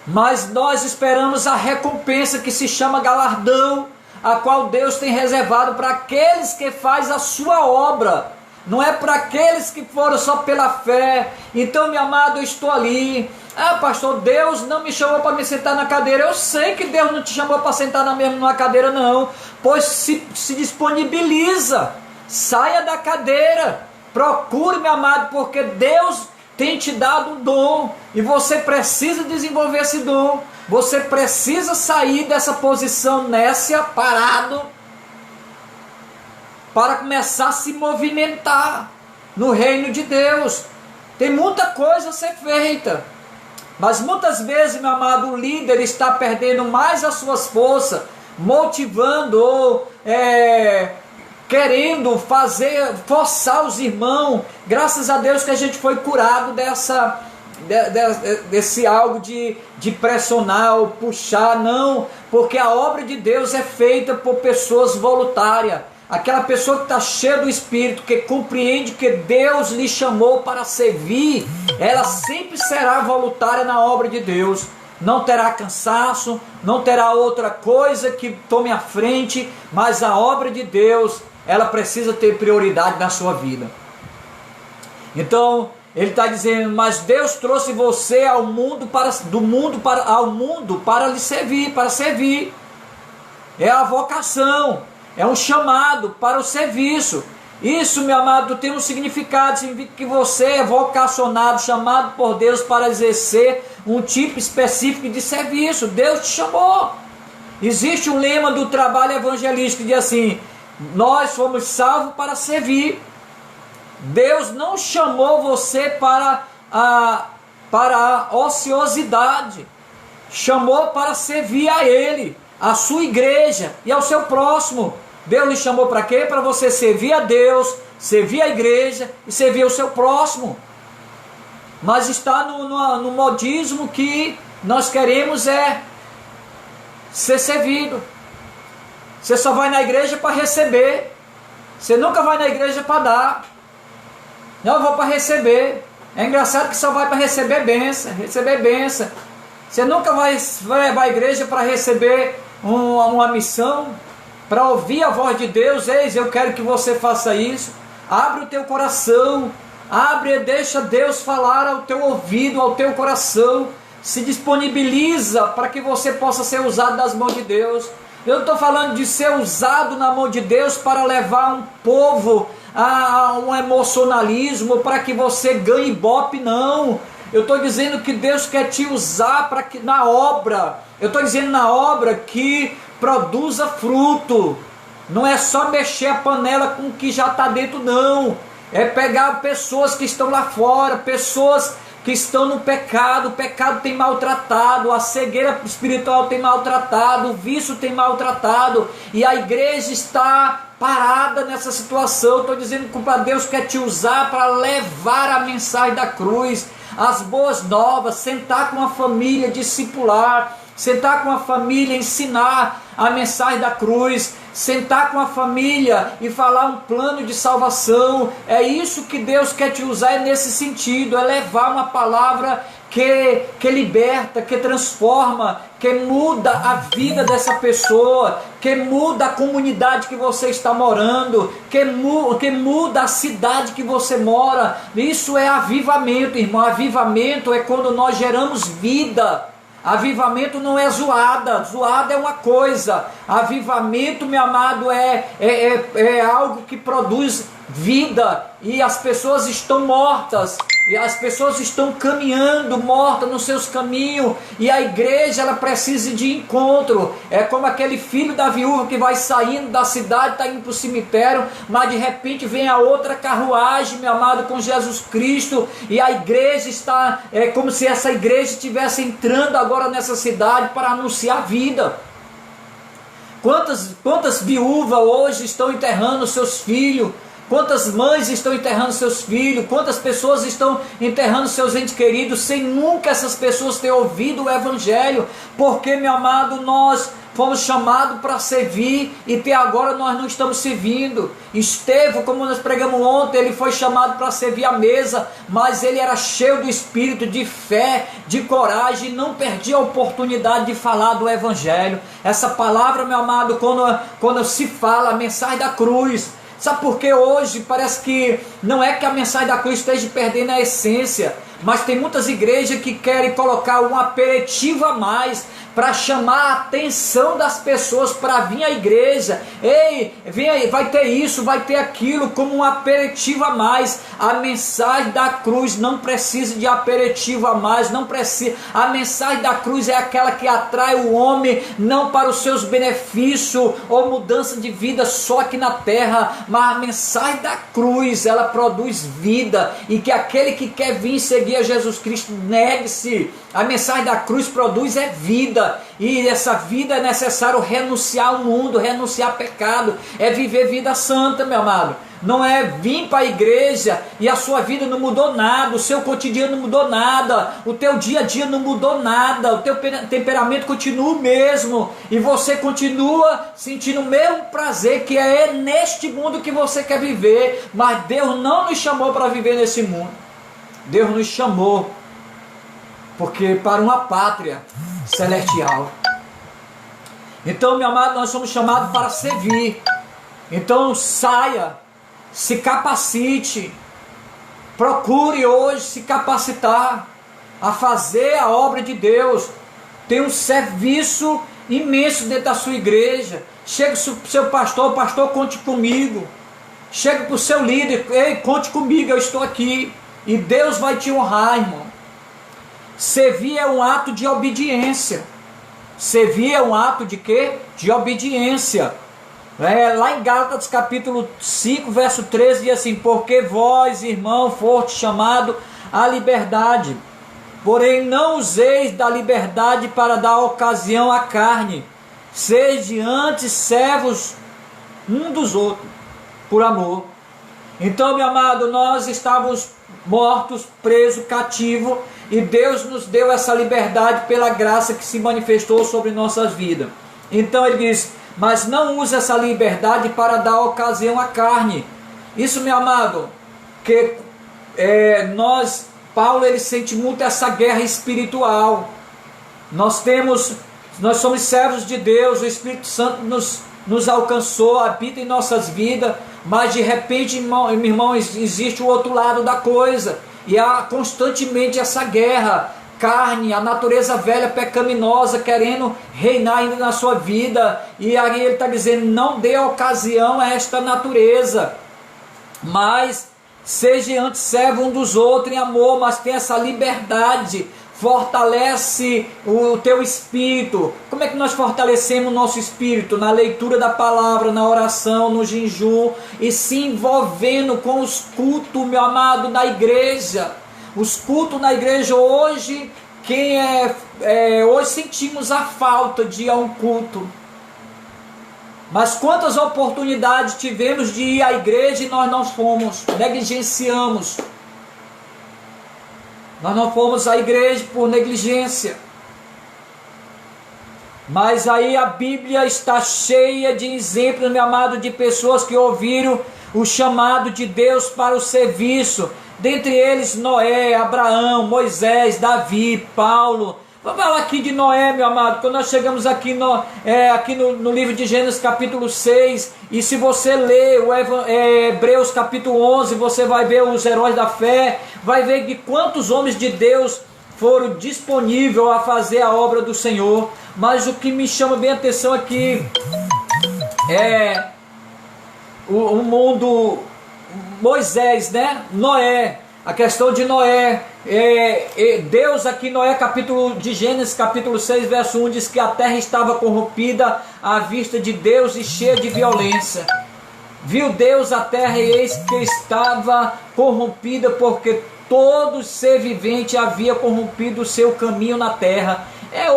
Mas nós esperamos a recompensa que se chama galardão, a qual Deus tem reservado para aqueles que fazem a sua obra. Não é para aqueles que foram só pela fé. Então, meu amado, eu estou ali. Pastor, Deus não me chamou para me sentar na cadeira. Eu sei que Deus não te chamou para sentar numa cadeira, não. Pois se disponibiliza. Saia da cadeira. Procure, meu amado, porque Deus tem te dado um dom, e você precisa desenvolver esse dom, você precisa sair dessa posição nécia, parado, para começar a se movimentar no reino de Deus. Tem muita coisa a ser feita, mas muitas vezes, meu amado, o líder está perdendo mais as suas forças, motivando ou querendo forçar os irmãos. Graças a Deus que a gente foi curado desse algo de pressionar ou puxar, não, porque a obra de Deus é feita por pessoas voluntárias. Aquela pessoa que está cheia do Espírito, que compreende que Deus lhe chamou para servir, ela sempre será voluntária na obra de Deus. Não terá cansaço, não terá outra coisa que tome a frente, mas a obra de Deus, ela precisa ter prioridade na sua vida. Então, ele está dizendo: mas Deus trouxe você ao mundo para lhe servir, para servir. É a vocação, é um chamado para o serviço. Isso, meu amado, tem um significado, significa que você é vocacionado, chamado por Deus para exercer um tipo específico de serviço. Deus te chamou. Existe um lema do trabalho evangelístico que diz assim: nós fomos salvos para servir. Deus não chamou você para a ociosidade, chamou para servir a Ele, a sua igreja e ao seu próximo. Deus lhe chamou para quê? Para você servir a Deus, servir a igreja e servir o seu próximo. Mas está no modismo que nós queremos ser servido. Você só vai na igreja para receber. Você nunca vai na igreja para dar. Não, eu vou para receber. É engraçado que só vai para receber bênção. Você nunca vai à igreja para receber uma missão, para ouvir a voz de Deus. Eis, eu quero que você faça isso. Abre o teu coração. Abre e deixa Deus falar ao teu ouvido, ao teu coração. se disponibiliza para que você possa ser usado nas mãos de Deus. Eu não estou falando de ser usado na mão de Deus para levar um povo a um emocionalismo, para que você ganhe ibope, não. Eu estou dizendo que Deus quer te usar para que na obra, eu estou dizendo na obra que produza fruto. Não é só mexer a panela com o que já está dentro, não. É pegar pessoas que estão lá fora, pessoas que estão no pecado. O pecado tem maltratado, a cegueira espiritual tem maltratado, o vício tem maltratado, e a igreja está parada nessa situação. Estou dizendo que Deus quer te usar para levar a mensagem da cruz, as boas novas, sentar com a família, discipular, sentar com a família, ensinar a mensagem da cruz, sentar com a família e falar um plano de salvação. É isso que Deus quer te usar, é nesse sentido, é levar uma palavra que liberta, que transforma, que muda a vida dessa pessoa, que muda a comunidade que você está morando, que muda a cidade que você mora. Isso é avivamento, irmão. Avivamento é quando nós geramos vida. Avivamento não é zoada, zoada é uma coisa. Avivamento, meu amado, é algo que produz vida, e as pessoas estão mortas, e as pessoas estão caminhando mortas nos seus caminhos, e a igreja ela precisa de encontro. É como aquele filho da viúva que vai saindo da cidade, está indo para o cemitério, mas de repente vem a outra carruagem, meu amado, com Jesus Cristo, e a igreja está, é como se essa igreja estivesse entrando agora nessa cidade para anunciar a vida. Quantas viúvas hoje estão enterrando seus filhos? Quantas mães estão enterrando seus filhos? Quantas pessoas estão enterrando seus entes queridos sem nunca essas pessoas ter ouvido o Evangelho? Porque, meu amado, nós fomos chamados para servir e até agora nós não estamos servindo. Estevão, como nós pregamos ontem, ele foi chamado para servir a mesa, mas ele era cheio do Espírito, de fé, de coragem, não perdia a oportunidade de falar do Evangelho. Essa palavra, meu amado, quando se fala a mensagem da cruz, sabe por que hoje parece que não é que a mensagem da cruz esteja perdendo a essência, mas tem muitas igrejas que querem colocar um aperitivo a mais para chamar a atenção das pessoas para vir à igreja. Ei, vem aí, vai ter isso, vai ter aquilo, como um aperitivo a mais. A mensagem da cruz não precisa de aperitivo a mais, não precisa. A mensagem da cruz é aquela que atrai o homem não para os seus benefícios ou mudança de vida só aqui na terra, mas a mensagem da cruz, ela produz vida, e que aquele que quer vir seguir a Jesus Cristo, negue-se. A mensagem da cruz produz vida, e essa vida é necessário renunciar ao mundo, renunciar ao pecado, é viver vida santa, meu amado. Não é vir para a igreja e a sua vida não mudou nada, o seu cotidiano não mudou nada, o teu dia a dia não mudou nada, o teu temperamento continua o mesmo, e você continua sentindo o mesmo prazer que é neste mundo que você quer viver. Mas Deus não nos chamou para viver nesse mundo. Deus nos chamou porque para uma pátria celestial. Então, meu amado, nós somos chamados para servir. Então saia, se capacite, procure hoje se capacitar a fazer a obra de Deus. Tem um serviço imenso dentro da sua igreja. Chega para o seu pastor, pastor, conte comigo. Chega para o seu líder, ei, conte comigo, eu estou aqui. E Deus vai te honrar, irmão. Servir é um ato de obediência. Servir é um ato de quê? De obediência. Lá em Gálatas capítulo 5, verso 13, diz assim: porque vós, irmão, foste chamado à liberdade, porém não useis da liberdade para dar ocasião à carne, sede antes servos um dos outros, por amor. Então, meu amado, nós estávamos mortos, presos, cativos, e Deus nos deu essa liberdade pela graça que se manifestou sobre nossas vidas. Então ele diz: mas não use essa liberdade para dar ocasião à carne. Isso, meu amado, que Paulo, ele sente muito essa guerra espiritual. Nós somos servos de Deus, o Espírito Santo nos alcançou, habita em nossas vidas, mas de repente, irmão, existe o outro lado da coisa, e há constantemente essa guerra. carne, a natureza velha pecaminosa querendo reinar ainda na sua vida. E aí ele está dizendo, não dê ocasião a esta natureza, mas seja antes servo um dos outros em amor, mas tenha essa liberdade. Fortalece o teu espírito. Como é que nós fortalecemos o nosso espírito? Na leitura da palavra, na oração, no jejum, e se envolvendo com os cultos, meu amado, na igreja. Os cultos na igreja hoje, hoje sentimos a falta de ir a um culto. Mas quantas oportunidades tivemos de ir à igreja e nós não fomos, negligenciamos. Nós não fomos à igreja por negligência. Mas aí a Bíblia está cheia de exemplos, meu amado, de pessoas que ouviram o chamado de Deus para o serviço. Dentre eles Noé, Abraão, Moisés, Davi, Paulo. Vamos falar aqui de Noé, meu amado. Quando nós chegamos aqui no livro de Gênesis capítulo 6, e se você ler Hebreus capítulo 11, você vai ver os heróis da fé, vai ver de quantos homens de Deus foram disponíveis a fazer a obra do Senhor. Mas o que me chama bem a atenção aqui é o mundo, Moisés, né? Noé, a questão de Noé. Deus aqui, Noé, capítulo de Gênesis capítulo 6, verso 1, diz que a terra estava corrompida à vista de Deus e cheia de violência. Viu Deus a terra e eis que estava corrompida, porque todo ser vivente havia corrompido o seu caminho na terra.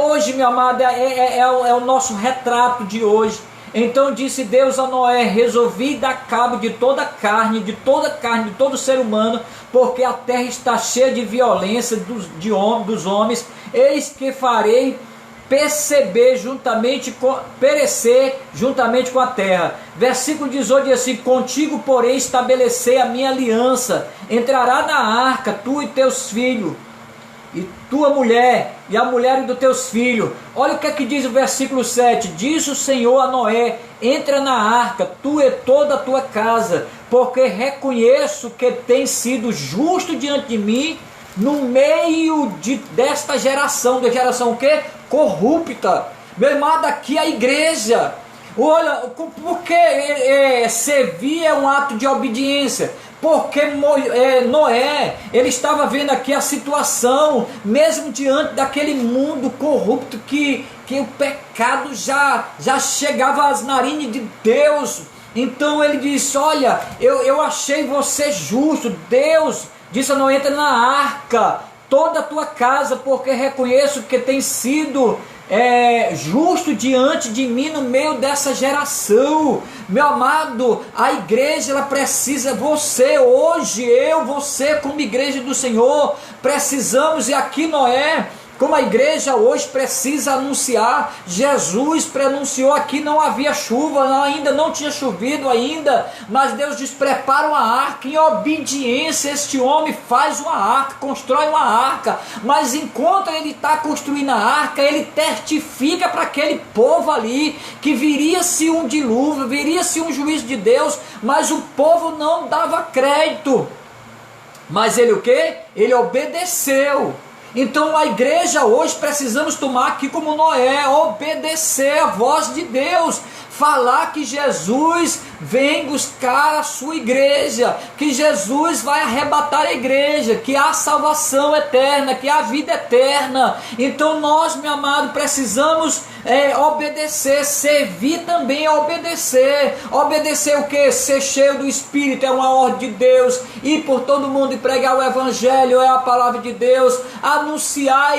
Hoje, meu amado, é o nosso retrato de hoje. Então disse Deus a Noé, resolvi dar cabo de toda a carne, de todo ser humano, porque a terra está cheia de violência dos homens, eis que farei perecer juntamente com a terra. Versículo 18 diz assim, contigo porém estabelecer a minha aliança, entrará na arca tu e teus filhos, e tua mulher, e a mulher dos teus filhos. Olha o que é que diz o versículo 7. Diz o Senhor a Noé, entra na arca, tu e toda a tua casa, porque reconheço que tens sido justo diante de mim, no meio desta geração. Da geração o quê? Corrupta. Meu irmão, aqui é a igreja. Olha, porque servir é um ato de obediência. Porque Noé, ele estava vendo aqui a situação, mesmo diante daquele mundo corrupto, que o pecado já chegava às narinas de Deus. Então ele disse, olha, eu achei você justo. Deus disse, não entra na arca, toda a tua casa, porque reconheço que tem sido justo diante de mim no meio dessa geração. Meu amado, a igreja, ela precisa, você hoje, você como igreja do Senhor, precisamos, e aqui Noé, como a igreja hoje precisa anunciar. Jesus prenunciou aqui, não havia chuva, ainda não tinha chovido ainda, mas Deus diz, prepara uma arca. Em obediência este homem faz uma arca, constrói uma arca, mas enquanto ele está construindo a arca, ele testifica para aquele povo ali, que viria-se um dilúvio, viria-se um juízo de Deus, mas o povo não dava crédito. Mas ele o quê? Ele obedeceu. Então a igreja hoje precisamos tomar aqui como Noé, obedecer a voz de Deus, falar que Jesus vem buscar a sua igreja, que Jesus vai arrebatar a igreja, que há salvação eterna, que há vida eterna. Então nós, meu amado, precisamos obedecer, servir também é obedecer. Obedecer o que? Ser cheio do Espírito é uma ordem de Deus, ir por todo mundo e pregar o Evangelho é a palavra de Deus, anunciar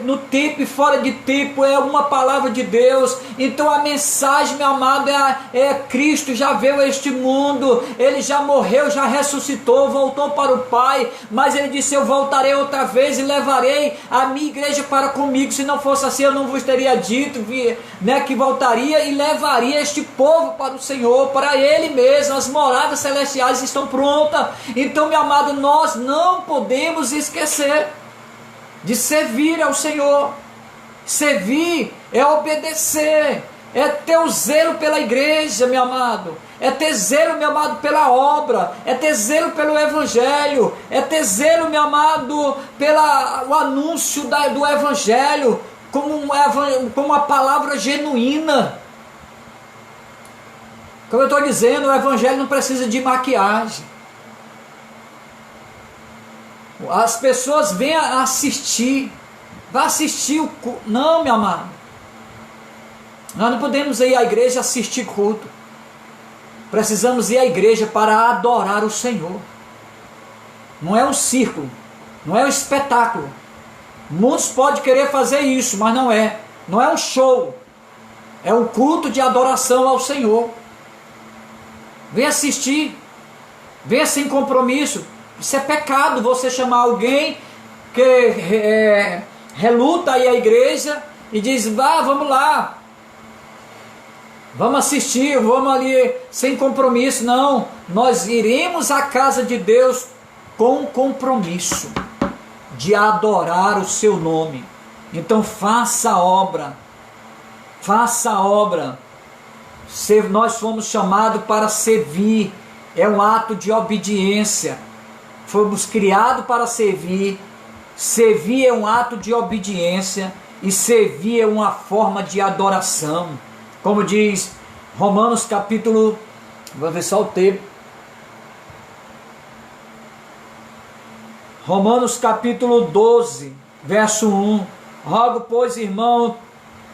no tempo e fora de tempo é uma palavra de Deus. Então a mensagem, meu amado, é Cristo já veio a este mundo, ele já morreu, já ressuscitou, voltou para o Pai, mas ele disse, eu voltarei outra vez e levarei a minha igreja para comigo. Se não fosse assim, eu não vos teria dito, né, que voltaria e levaria este povo para o Senhor, para ele mesmo. As moradas celestiais estão prontas. Então, meu amado, nós não podemos esquecer de servir ao Senhor. Servir é obedecer. É ter o zelo pela igreja, meu amado. É ter zelo, meu amado, pela obra. É ter zelo pelo evangelho. É ter zelo, meu amado, pelo anúncio do evangelho como uma palavra genuína. Como eu estou dizendo, o evangelho não precisa de maquiagem. As pessoas vêm assistir. Vai assistir o culto. Não, meu amado. Nós não podemos ir à igreja assistir culto. Precisamos ir à igreja para adorar o Senhor. Não é um círculo. Não é um espetáculo. Muitos podem querer fazer isso, mas não é. Não é um show. É um culto de adoração ao Senhor. Vem assistir. Venha sem compromisso. Isso é pecado, você chamar alguém que reluta aí à igreja e diz, vamos lá. Vamos assistir, vamos ali sem compromisso. Não, nós iremos à casa de Deus com compromisso de adorar o seu nome. Então faça a obra. Faça a obra. Nós fomos chamados para servir. É um ato de obediência. Fomos criados para servir. Servir é um ato de obediência. E servir é uma forma de adoração. Como diz Romanos capítulo... Vou ver só o tempo. Romanos capítulo 12, verso 1. Rogo, pois, irmão,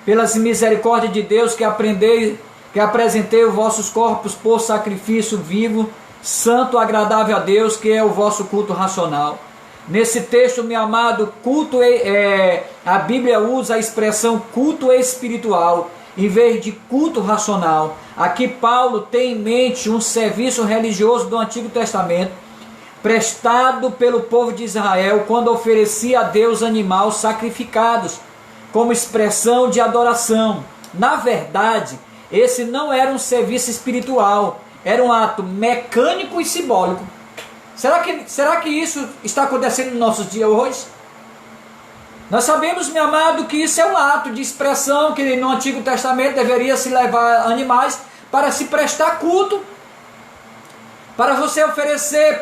pelas misericórdias de Deus, que apresentei os vossos corpos por sacrifício vivo, santo, agradável a Deus, que é o vosso culto racional. Nesse texto, meu amado, culto a Bíblia usa a expressão culto espiritual, em vez de culto racional. Aqui Paulo tem em mente um serviço religioso do Antigo Testamento, prestado pelo povo de Israel, quando oferecia a Deus animais sacrificados, como expressão de adoração. Na verdade, esse não era um serviço espiritual, era um ato mecânico e simbólico. Será que isso está acontecendo nos nossos dias hoje? Nós sabemos, meu amado, que isso é um ato de expressão, que no Antigo Testamento deveria se levar animais para se prestar culto, para você oferecer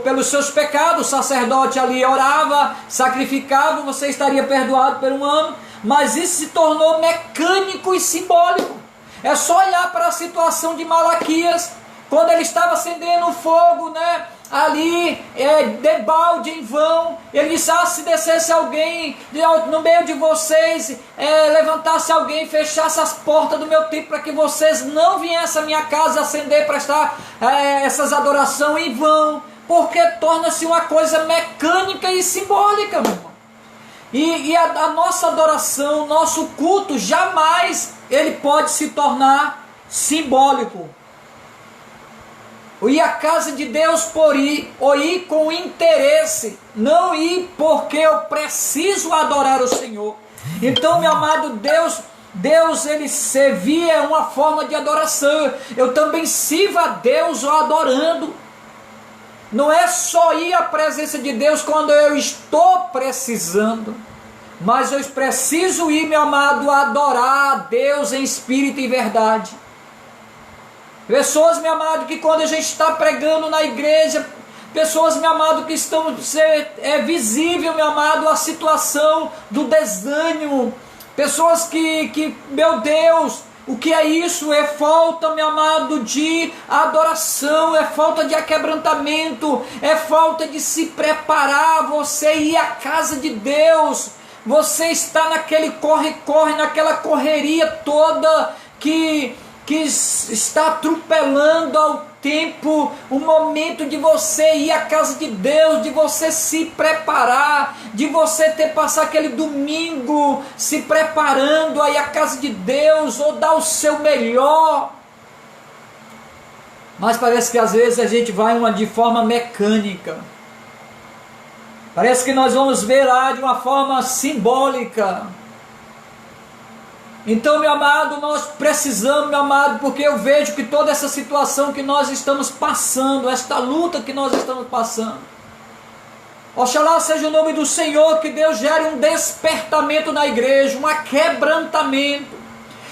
pelos seus pecados. O sacerdote ali orava, sacrificava, você estaria perdoado por um ano, mas isso se tornou mecânico e simbólico. É só olhar para a situação de Malaquias, quando ele estava acendendo fogo, ali, debalde, em vão. Ele disse, se descesse alguém no meio de vocês, levantasse alguém, fechasse as portas do meu templo, para que vocês não viessem à minha casa acender, prestar essas adorações em vão, porque torna-se uma coisa mecânica e simbólica, meu irmão. E a nossa adoração, nosso culto, jamais ele pode se tornar simbólico. Ir à casa de Deus ou ir com interesse, não ir porque eu preciso adorar o Senhor. Então, meu amado, Deus ele servir é uma forma de adoração. Eu também sirvo a Deus adorando. Não é só ir à presença de Deus quando eu estou precisando, mas eu preciso ir, meu amado, adorar a Deus em espírito e verdade. Pessoas, meu amado, que quando a gente está pregando na igreja, pessoas, meu amado, que estão, visível, meu amado, a situação do desânimo, pessoas que, meu Deus, o que é isso? É falta, meu amado, de adoração, é falta de aquebrantamento, é falta de se preparar, você ir à casa de Deus, você está naquele corre-corre, naquela correria toda que está atropelando ao tempo, o momento de você ir à casa de Deus, de você se preparar, de você passar aquele domingo se preparando aí à casa de Deus, ou dar o seu melhor. Mas parece que às vezes a gente vai de forma mecânica. Parece que nós vamos ver lá de uma forma simbólica. Então, meu amado, nós precisamos, meu amado, porque eu vejo que toda essa situação que nós estamos passando, esta luta que nós estamos passando, oxalá seja o nome do Senhor, que Deus gere um despertamento na igreja, um aquebrantamento.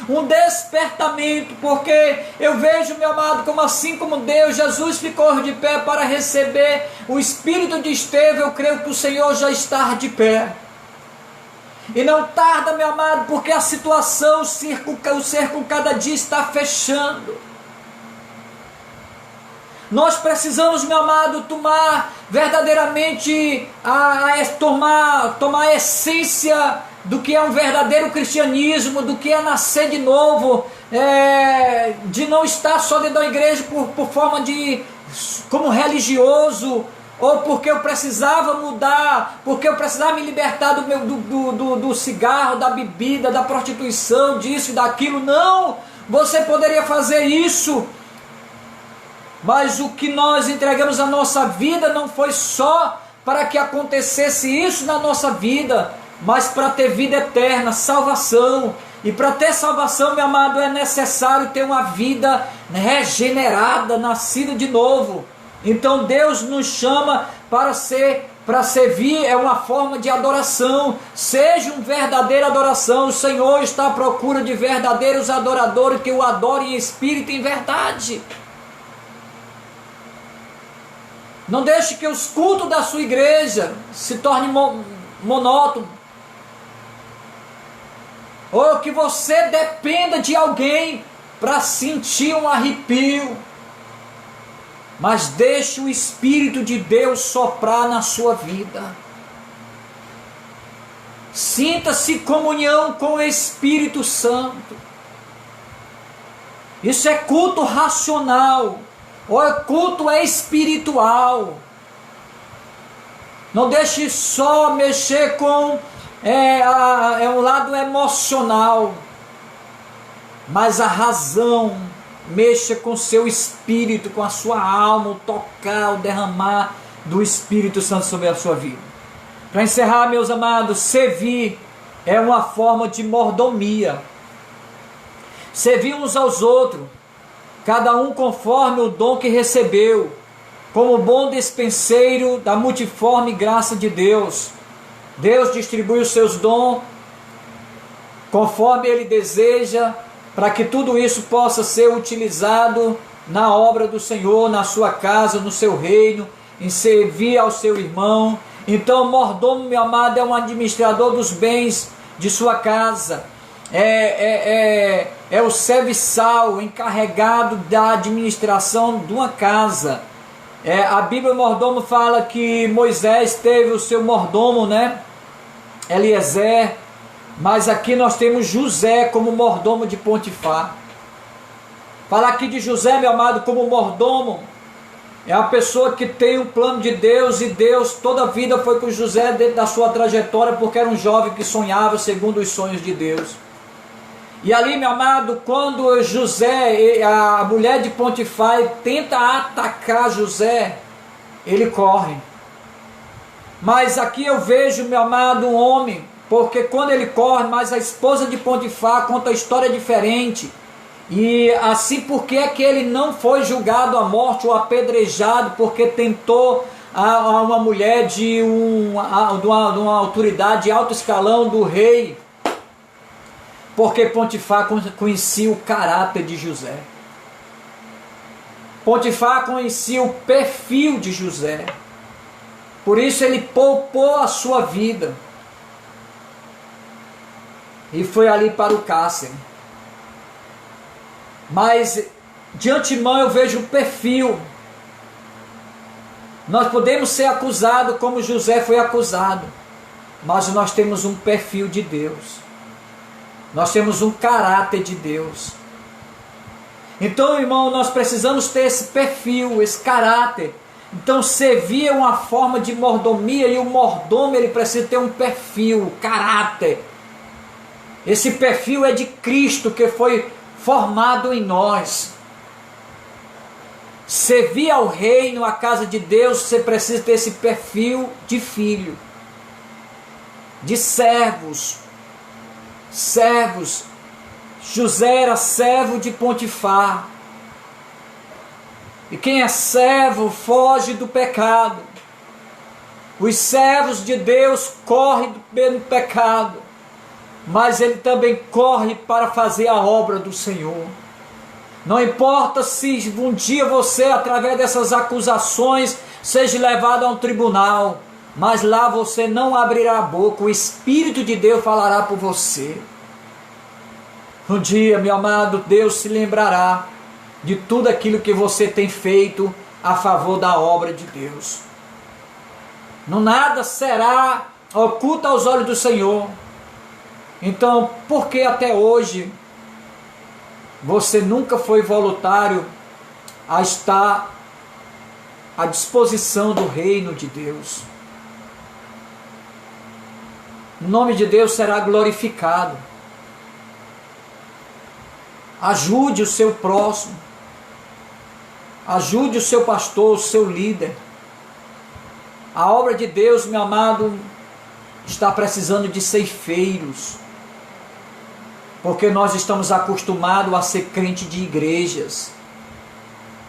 um despertamento, porque eu vejo, meu amado, como assim como Deus, Jesus ficou de pé para receber o espírito de Estevão, eu creio que o Senhor já está de pé. E não tarda, meu amado, porque a situação, o cerco cada dia está fechando. Nós precisamos, meu amado, tomar verdadeiramente, tomar a essência do que é um verdadeiro cristianismo, do que é nascer de novo, de não estar só dentro da igreja por forma de, como religioso, ou porque eu precisava mudar, porque eu precisava me libertar do cigarro, da bebida, da prostituição, disso e daquilo. Não, você poderia fazer isso, mas o que nós entregamos à nossa vida não foi só para que acontecesse isso na nossa vida, mas para ter vida eterna, salvação. E para ter salvação, meu amado, é necessário ter uma vida regenerada, nascida de novo. Então Deus nos chama para servir, é uma forma de adoração. Seja uma verdadeira adoração. O Senhor está à procura de verdadeiros adoradores que o adorem em espírito e em verdade. Não deixe que os cultos da sua igreja se tornem monótonos, ou que você dependa de alguém para sentir um arrepio. Mas deixe o Espírito de Deus soprar na sua vida. Sinta-se em comunhão com o Espírito Santo. Isso é culto racional, ou é culto espiritual. Não deixe só mexer com um lado emocional, mas a razão. Mexa com seu espírito, com a sua alma, o tocar, o derramar do Espírito Santo sobre a sua vida. Para encerrar, meus amados, servir é uma forma de mordomia. Servir uns aos outros, cada um conforme o dom que recebeu, como bom despenseiro da multiforme graça de Deus. Deus distribui os seus dons conforme Ele deseja, para que tudo isso possa ser utilizado na obra do Senhor, na sua casa, no seu reino, em servir ao seu irmão. Então, mordomo, meu amado, é um administrador dos bens de sua casa, é o serviçal encarregado da administração de uma casa. A Bíblia, mordomo, fala que Moisés teve o seu mordomo, né? Eliezer. Mas aqui nós temos José como mordomo de Potifar. Falar aqui de José, meu amado, como mordomo, é a pessoa que tem um plano de Deus, e Deus toda a vida foi com José dentro da sua trajetória, porque era um jovem que sonhava segundo os sonhos de Deus. E ali, meu amado, quando José, a mulher de Potifar, tenta atacar José, ele corre. Mas aqui eu vejo, meu amado, um homem, porque quando ele corre, mas a esposa de Potifar conta a história diferente. E assim, por que é que ele não foi julgado à morte ou apedrejado? Porque tentou a uma mulher de uma autoridade de alto escalão do rei. Porque Potifar conhecia o caráter de José. Potifar conhecia o perfil de José. Por isso ele poupou a sua vida. E foi ali para o cárcere. Mas de antemão eu vejo o perfil. Nós podemos ser acusados como José foi acusado, mas nós temos um perfil de Deus. Nós temos um caráter de Deus. Então, irmão, nós precisamos ter esse perfil, esse caráter. Então, servir é uma forma de mordomia, e o mordomo ele precisa ter um perfil, caráter. Esse perfil é de Cristo que foi formado em nós. Servir ao reino, à casa de Deus, você precisa ter esse perfil de filho, de servos. Servos. José era servo de Potifar. E quem é servo foge do pecado. Os servos de Deus correm do pecado. mas ele também corre para fazer a obra do Senhor. Não importa se um dia você, através dessas acusações, seja levado a um tribunal, mas lá você não abrirá a boca, o Espírito de Deus falará por você. Um dia, meu amado, Deus se lembrará de tudo aquilo que você tem feito a favor da obra de Deus. Não nada será oculto aos olhos do Senhor. Então, por que até hoje você nunca foi voluntário a estar à disposição do reino de Deus? O nome de Deus será glorificado. Ajude o seu próximo. Ajude o seu pastor, o seu líder. A obra de Deus, meu amado, está precisando de ceifeiros. Porque nós estamos acostumados a ser crente de igrejas.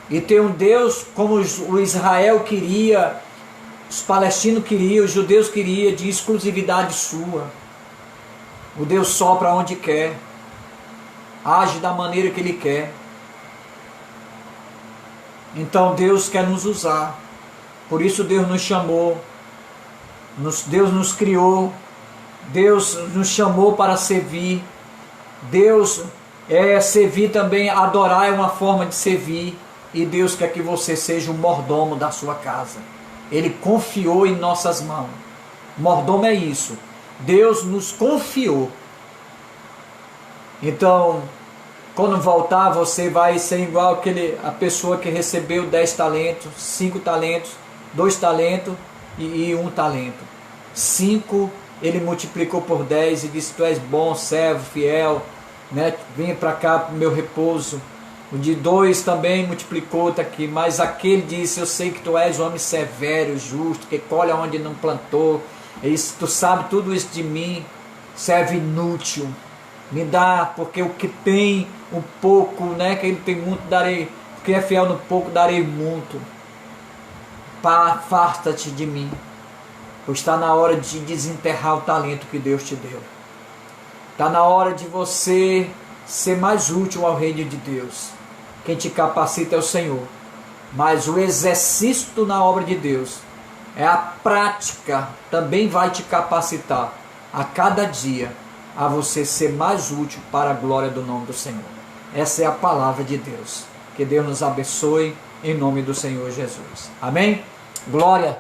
E ter um Deus como o Israel queria, os palestinos queriam, os judeus queriam, de exclusividade sua. O Deus sopra onde quer. Age da maneira que Ele quer. Então Deus quer nos usar. Por isso Deus nos chamou. Deus nos criou. Deus nos chamou para servir. Deus servir também, adorar é uma forma de servir. E Deus quer que você seja o mordomo da sua casa. Ele confiou em nossas mãos. Mordomo é isso. Deus nos confiou. Então, quando voltar, você vai ser igual a pessoa que recebeu 10 talentos, 5 talentos, 2 talentos e 1 talento. 5, ele multiplicou por 10 e disse: tu és bom, servo, fiel, né? Venha para cá para o meu repouso. O de 2 também multiplicou, está aqui. Mas aquele disse: eu sei que tu és homem severo, justo, que colhe onde não plantou. Isso, tu sabe tudo isso de mim, servo inútil. Me dá, porque o que tem um pouco, né, que ele tem muito, darei. Quem é fiel no pouco, darei muito. Afasta-te de mim, pois está na hora de desenterrar o talento que Deus te deu. Está na hora de você ser mais útil ao reino de Deus. Quem te capacita é o Senhor, mas o exercício na obra de Deus, é a prática, também vai te capacitar a cada dia a você ser mais útil para a glória do nome do Senhor. Essa é a palavra de Deus. Que Deus nos abençoe em nome do Senhor Jesus. Amém? Glória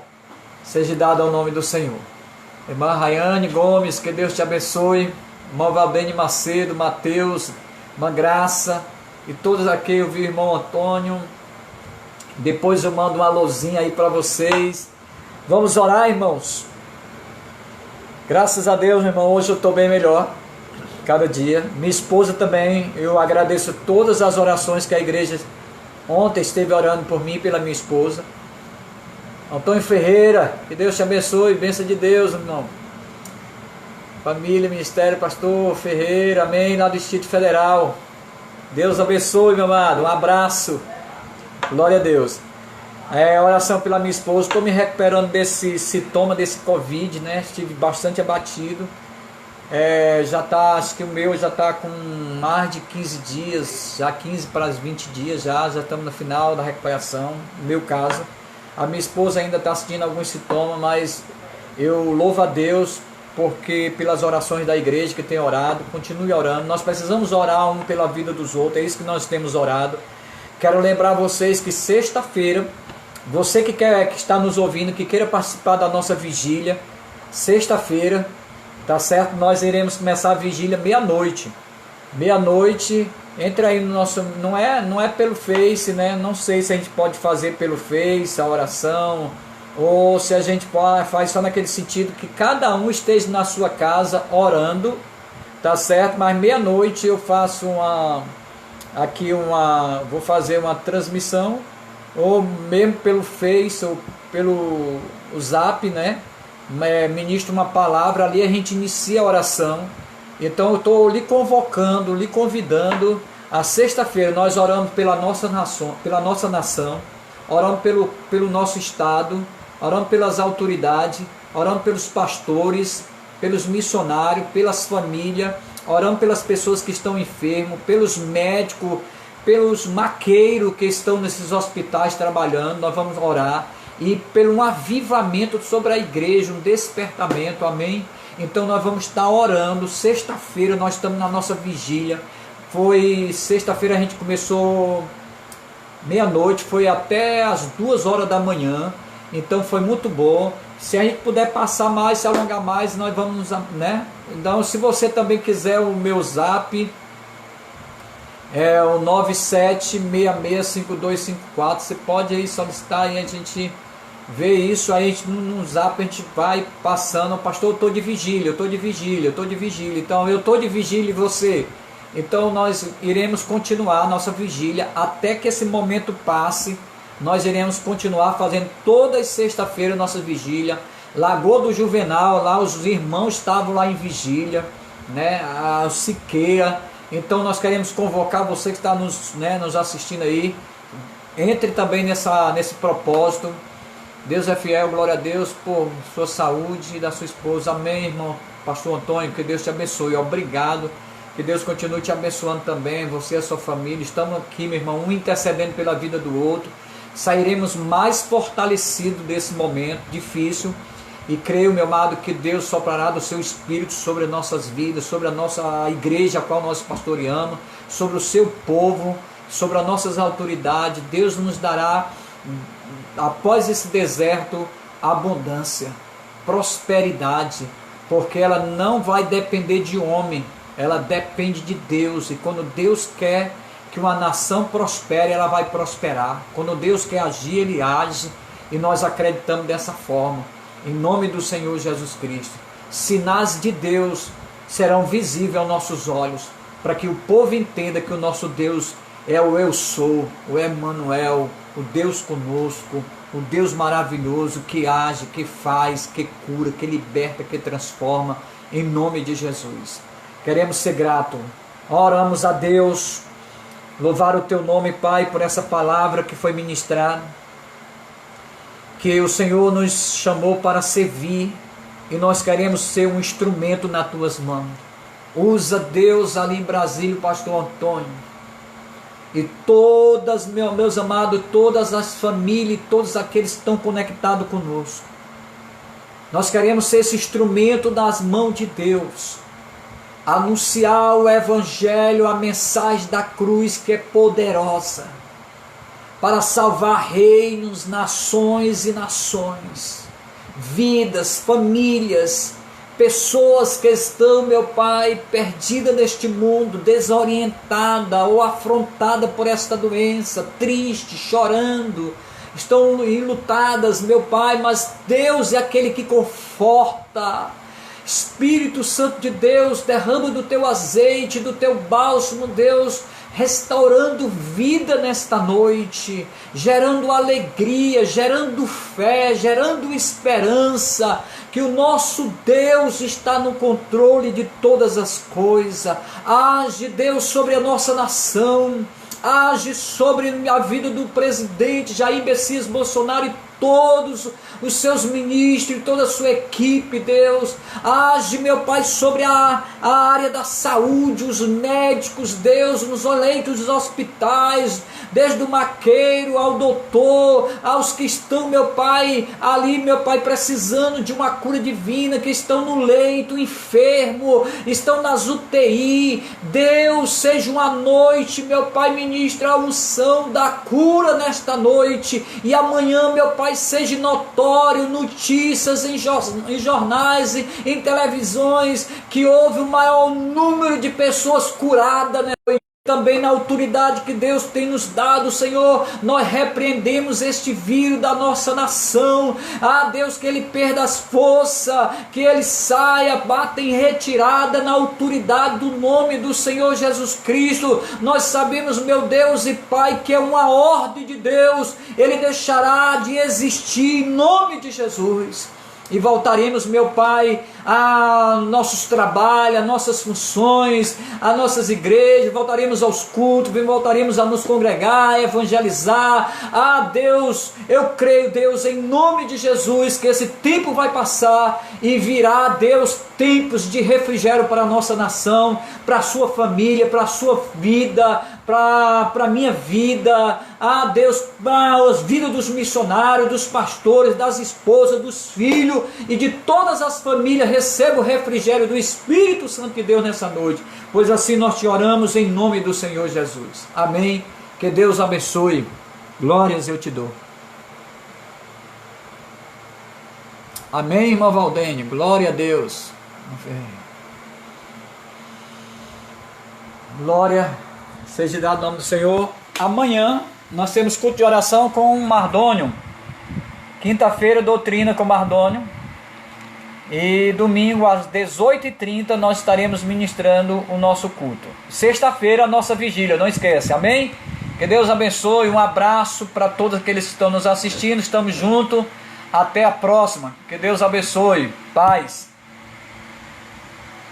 seja dada ao nome do Senhor. Irmã Rayane Gomes, que Deus te abençoe. Irmão Valdene Macedo, Mateus, irmã Graça e todos aqui. Eu vi o irmão Antônio. Depois eu mando uma alôzinha aí para vocês. Vamos orar, irmãos. Graças a Deus, meu irmão, hoje eu estou bem melhor, cada dia. Minha esposa também, eu agradeço todas as orações que a igreja ontem esteve orando por mim e pela minha esposa. Antônio Ferreira, que Deus te abençoe, bênção de Deus, irmão. Família, Ministério, Pastor Ferreira, amém, lá do Distrito Federal. Deus abençoe, meu amado, um abraço, glória a Deus. Oração pela minha esposa. Estou me recuperando desse sintoma, desse Covid, né? Estive bastante abatido. Já está, acho que o meu já está com mais de 15 dias, já 15 para os 20 dias, já estamos no final da recuperação, no meu caso. A minha esposa ainda está sentindo alguns sintomas, mas eu louvo a Deus, porque pelas orações da igreja que tem orado, continue orando. Nós precisamos orar um pela vida dos outros, é isso que nós temos orado. Quero lembrar vocês que sexta-feira, você que está nos ouvindo, que queira participar da nossa vigília, sexta-feira, tá certo? Nós iremos começar a vigília meia-noite. Meia-noite, entre aí no nosso... Não é pelo Face, né? Não sei se a gente pode fazer pelo Face a oração, ou se a gente faz só naquele sentido que cada um esteja na sua casa orando, tá certo? Mas meia-noite eu faço vou fazer uma transmissão, ou mesmo pelo Face ou pelo Zap, né? Ministro uma palavra ali, a gente inicia a oração. Então eu estou lhe convocando, lhe convidando a sexta-feira. Nós oramos pela nossa nação, oramos pelo nosso estado, oramos pelas autoridades, oramos pelos pastores, pelos missionários, pelas famílias, oramos pelas pessoas que estão enfermos, pelos médicos, pelos maqueiros que estão nesses hospitais trabalhando. Nós vamos orar e pelo um avivamento sobre a igreja, um despertamento, amém? Então nós vamos estar orando. Sexta-feira nós estamos na nossa vigília. Foi sexta-feira, a gente começou meia-noite, foi até as 2 horas da manhã, então foi muito bom. Se a gente puder passar mais, se alongar mais, nós vamos, né? Então, se você também quiser o meu zap, é o 97665254, você pode aí solicitar e a gente vê isso. Aí a gente, no zap a gente vai passando: pastor, eu estou de vigília, eu estou de vigília, eu estou de vigília. Então, eu estou de vigília e você? Então nós iremos continuar a nossa vigília até que esse momento passe. Nós iremos continuar fazendo todas as sexta-feiras nossa vigília. Lagoa do Juvenal, lá os irmãos estavam lá em vigília, né? A Siqueira. Então nós queremos convocar você que está nos assistindo aí. Entre também nesse propósito. Deus é fiel, glória a Deus por sua saúde e da sua esposa. Amém, irmão pastor Antônio, que Deus te abençoe. Obrigado. Que Deus continue te abençoando também, você e a sua família. Estamos aqui, meu irmão, um intercedendo pela vida do outro. Sairemos mais fortalecidos desse momento difícil. E creio, meu amado, que Deus soprará do seu Espírito sobre as nossas vidas, sobre a nossa igreja, a qual nós pastoreamos, sobre o seu povo, sobre as nossas autoridades. Deus nos dará, após esse deserto, abundância, prosperidade, porque ela não vai depender de homem. Ela depende de Deus, e quando Deus quer que uma nação prospere, ela vai prosperar. Quando Deus quer agir, Ele age, e nós acreditamos dessa forma, em nome do Senhor Jesus Cristo. Sinais de Deus serão visíveis aos nossos olhos, para que o povo entenda que o nosso Deus é o Eu Sou, o Emmanuel, o Deus conosco, o Deus maravilhoso, que age, que faz, que cura, que liberta, que transforma, em nome de Jesus. Queremos ser gratos. Oramos a Deus, louvar o teu nome, Pai, por essa palavra que foi ministrada, que o Senhor nos chamou para servir, e nós queremos ser um instrumento nas tuas mãos. Usa, Deus, ali em Brasília, o pastor Antônio, e todas, meus amados, todas as famílias, todos aqueles que estão conectados conosco. Nós queremos ser esse instrumento das mãos de Deus, anunciar o Evangelho, a mensagem da cruz, que é poderosa para salvar reinos, nações e nações, vidas, famílias, pessoas que estão, meu Pai, perdidas neste mundo, desorientada ou afrontada por esta doença, triste, chorando, estão enlutadas, meu Pai, mas Deus é aquele que conforta. Espírito Santo de Deus, derrama do teu azeite, do teu bálsamo, Deus, restaurando vida nesta noite, gerando alegria, gerando fé, gerando esperança, que o nosso Deus está no controle de todas as coisas. Age, Deus, sobre a nossa nação, age sobre a vida do presidente Jair Messias Bolsonaro e todos os seus ministros, toda a sua equipe, Deus. Age, meu Pai, sobre a área da saúde, os médicos, Deus, nos leitos dos hospitais, desde o maqueiro ao doutor, aos que estão, meu Pai, ali, meu Pai, precisando de uma cura divina, que estão no leito, enfermo, estão nas UTI. Deus, seja uma noite, meu Pai, ministra a unção da cura nesta noite, e amanhã, meu Pai, seja notório, notícias em jornais, em televisões, que houve o maior número de pessoas curadas, né? Também na autoridade que Deus tem nos dado, Senhor, nós repreendemos este vírus da nossa nação. Deus, que ele perda as forças, que ele saia, bata em retirada na autoridade do nome do Senhor Jesus Cristo. Nós sabemos, meu Deus e Pai, que é uma ordem de Deus, ele deixará de existir em nome de Jesus. E voltaremos, meu Pai, a nossos trabalhos, a nossas funções, a nossas igrejas, voltaremos aos cultos, voltaremos a nos congregar, a evangelizar. Ah, Deus, eu creio, Deus, em nome de Jesus, que esse tempo vai passar e virá, Deus, tempos de refrigério para a nossa nação, para a sua família, para a sua vida, para a minha vida. Ah, Deus, para as vidas dos missionários, dos pastores, das esposas, dos filhos e de todas as famílias. Receba o refrigério do Espírito Santo de Deus nessa noite, pois assim nós te oramos em nome do Senhor Jesus. Amém. Que Deus abençoe. Glórias eu te dou. Amém, irmã Valdênio. Glória a Deus. Glória seja dado o nome do Senhor. Amanhã nós temos culto de oração com Mardônio. Quinta-feira, doutrina com Mardônio. E domingo às 18h30 nós estaremos ministrando o nosso culto. Sexta-feira a nossa vigília, não esquece, amém? Que Deus abençoe, um abraço para todos aqueles que estão nos assistindo, estamos juntos, até a próxima, que Deus abençoe, paz.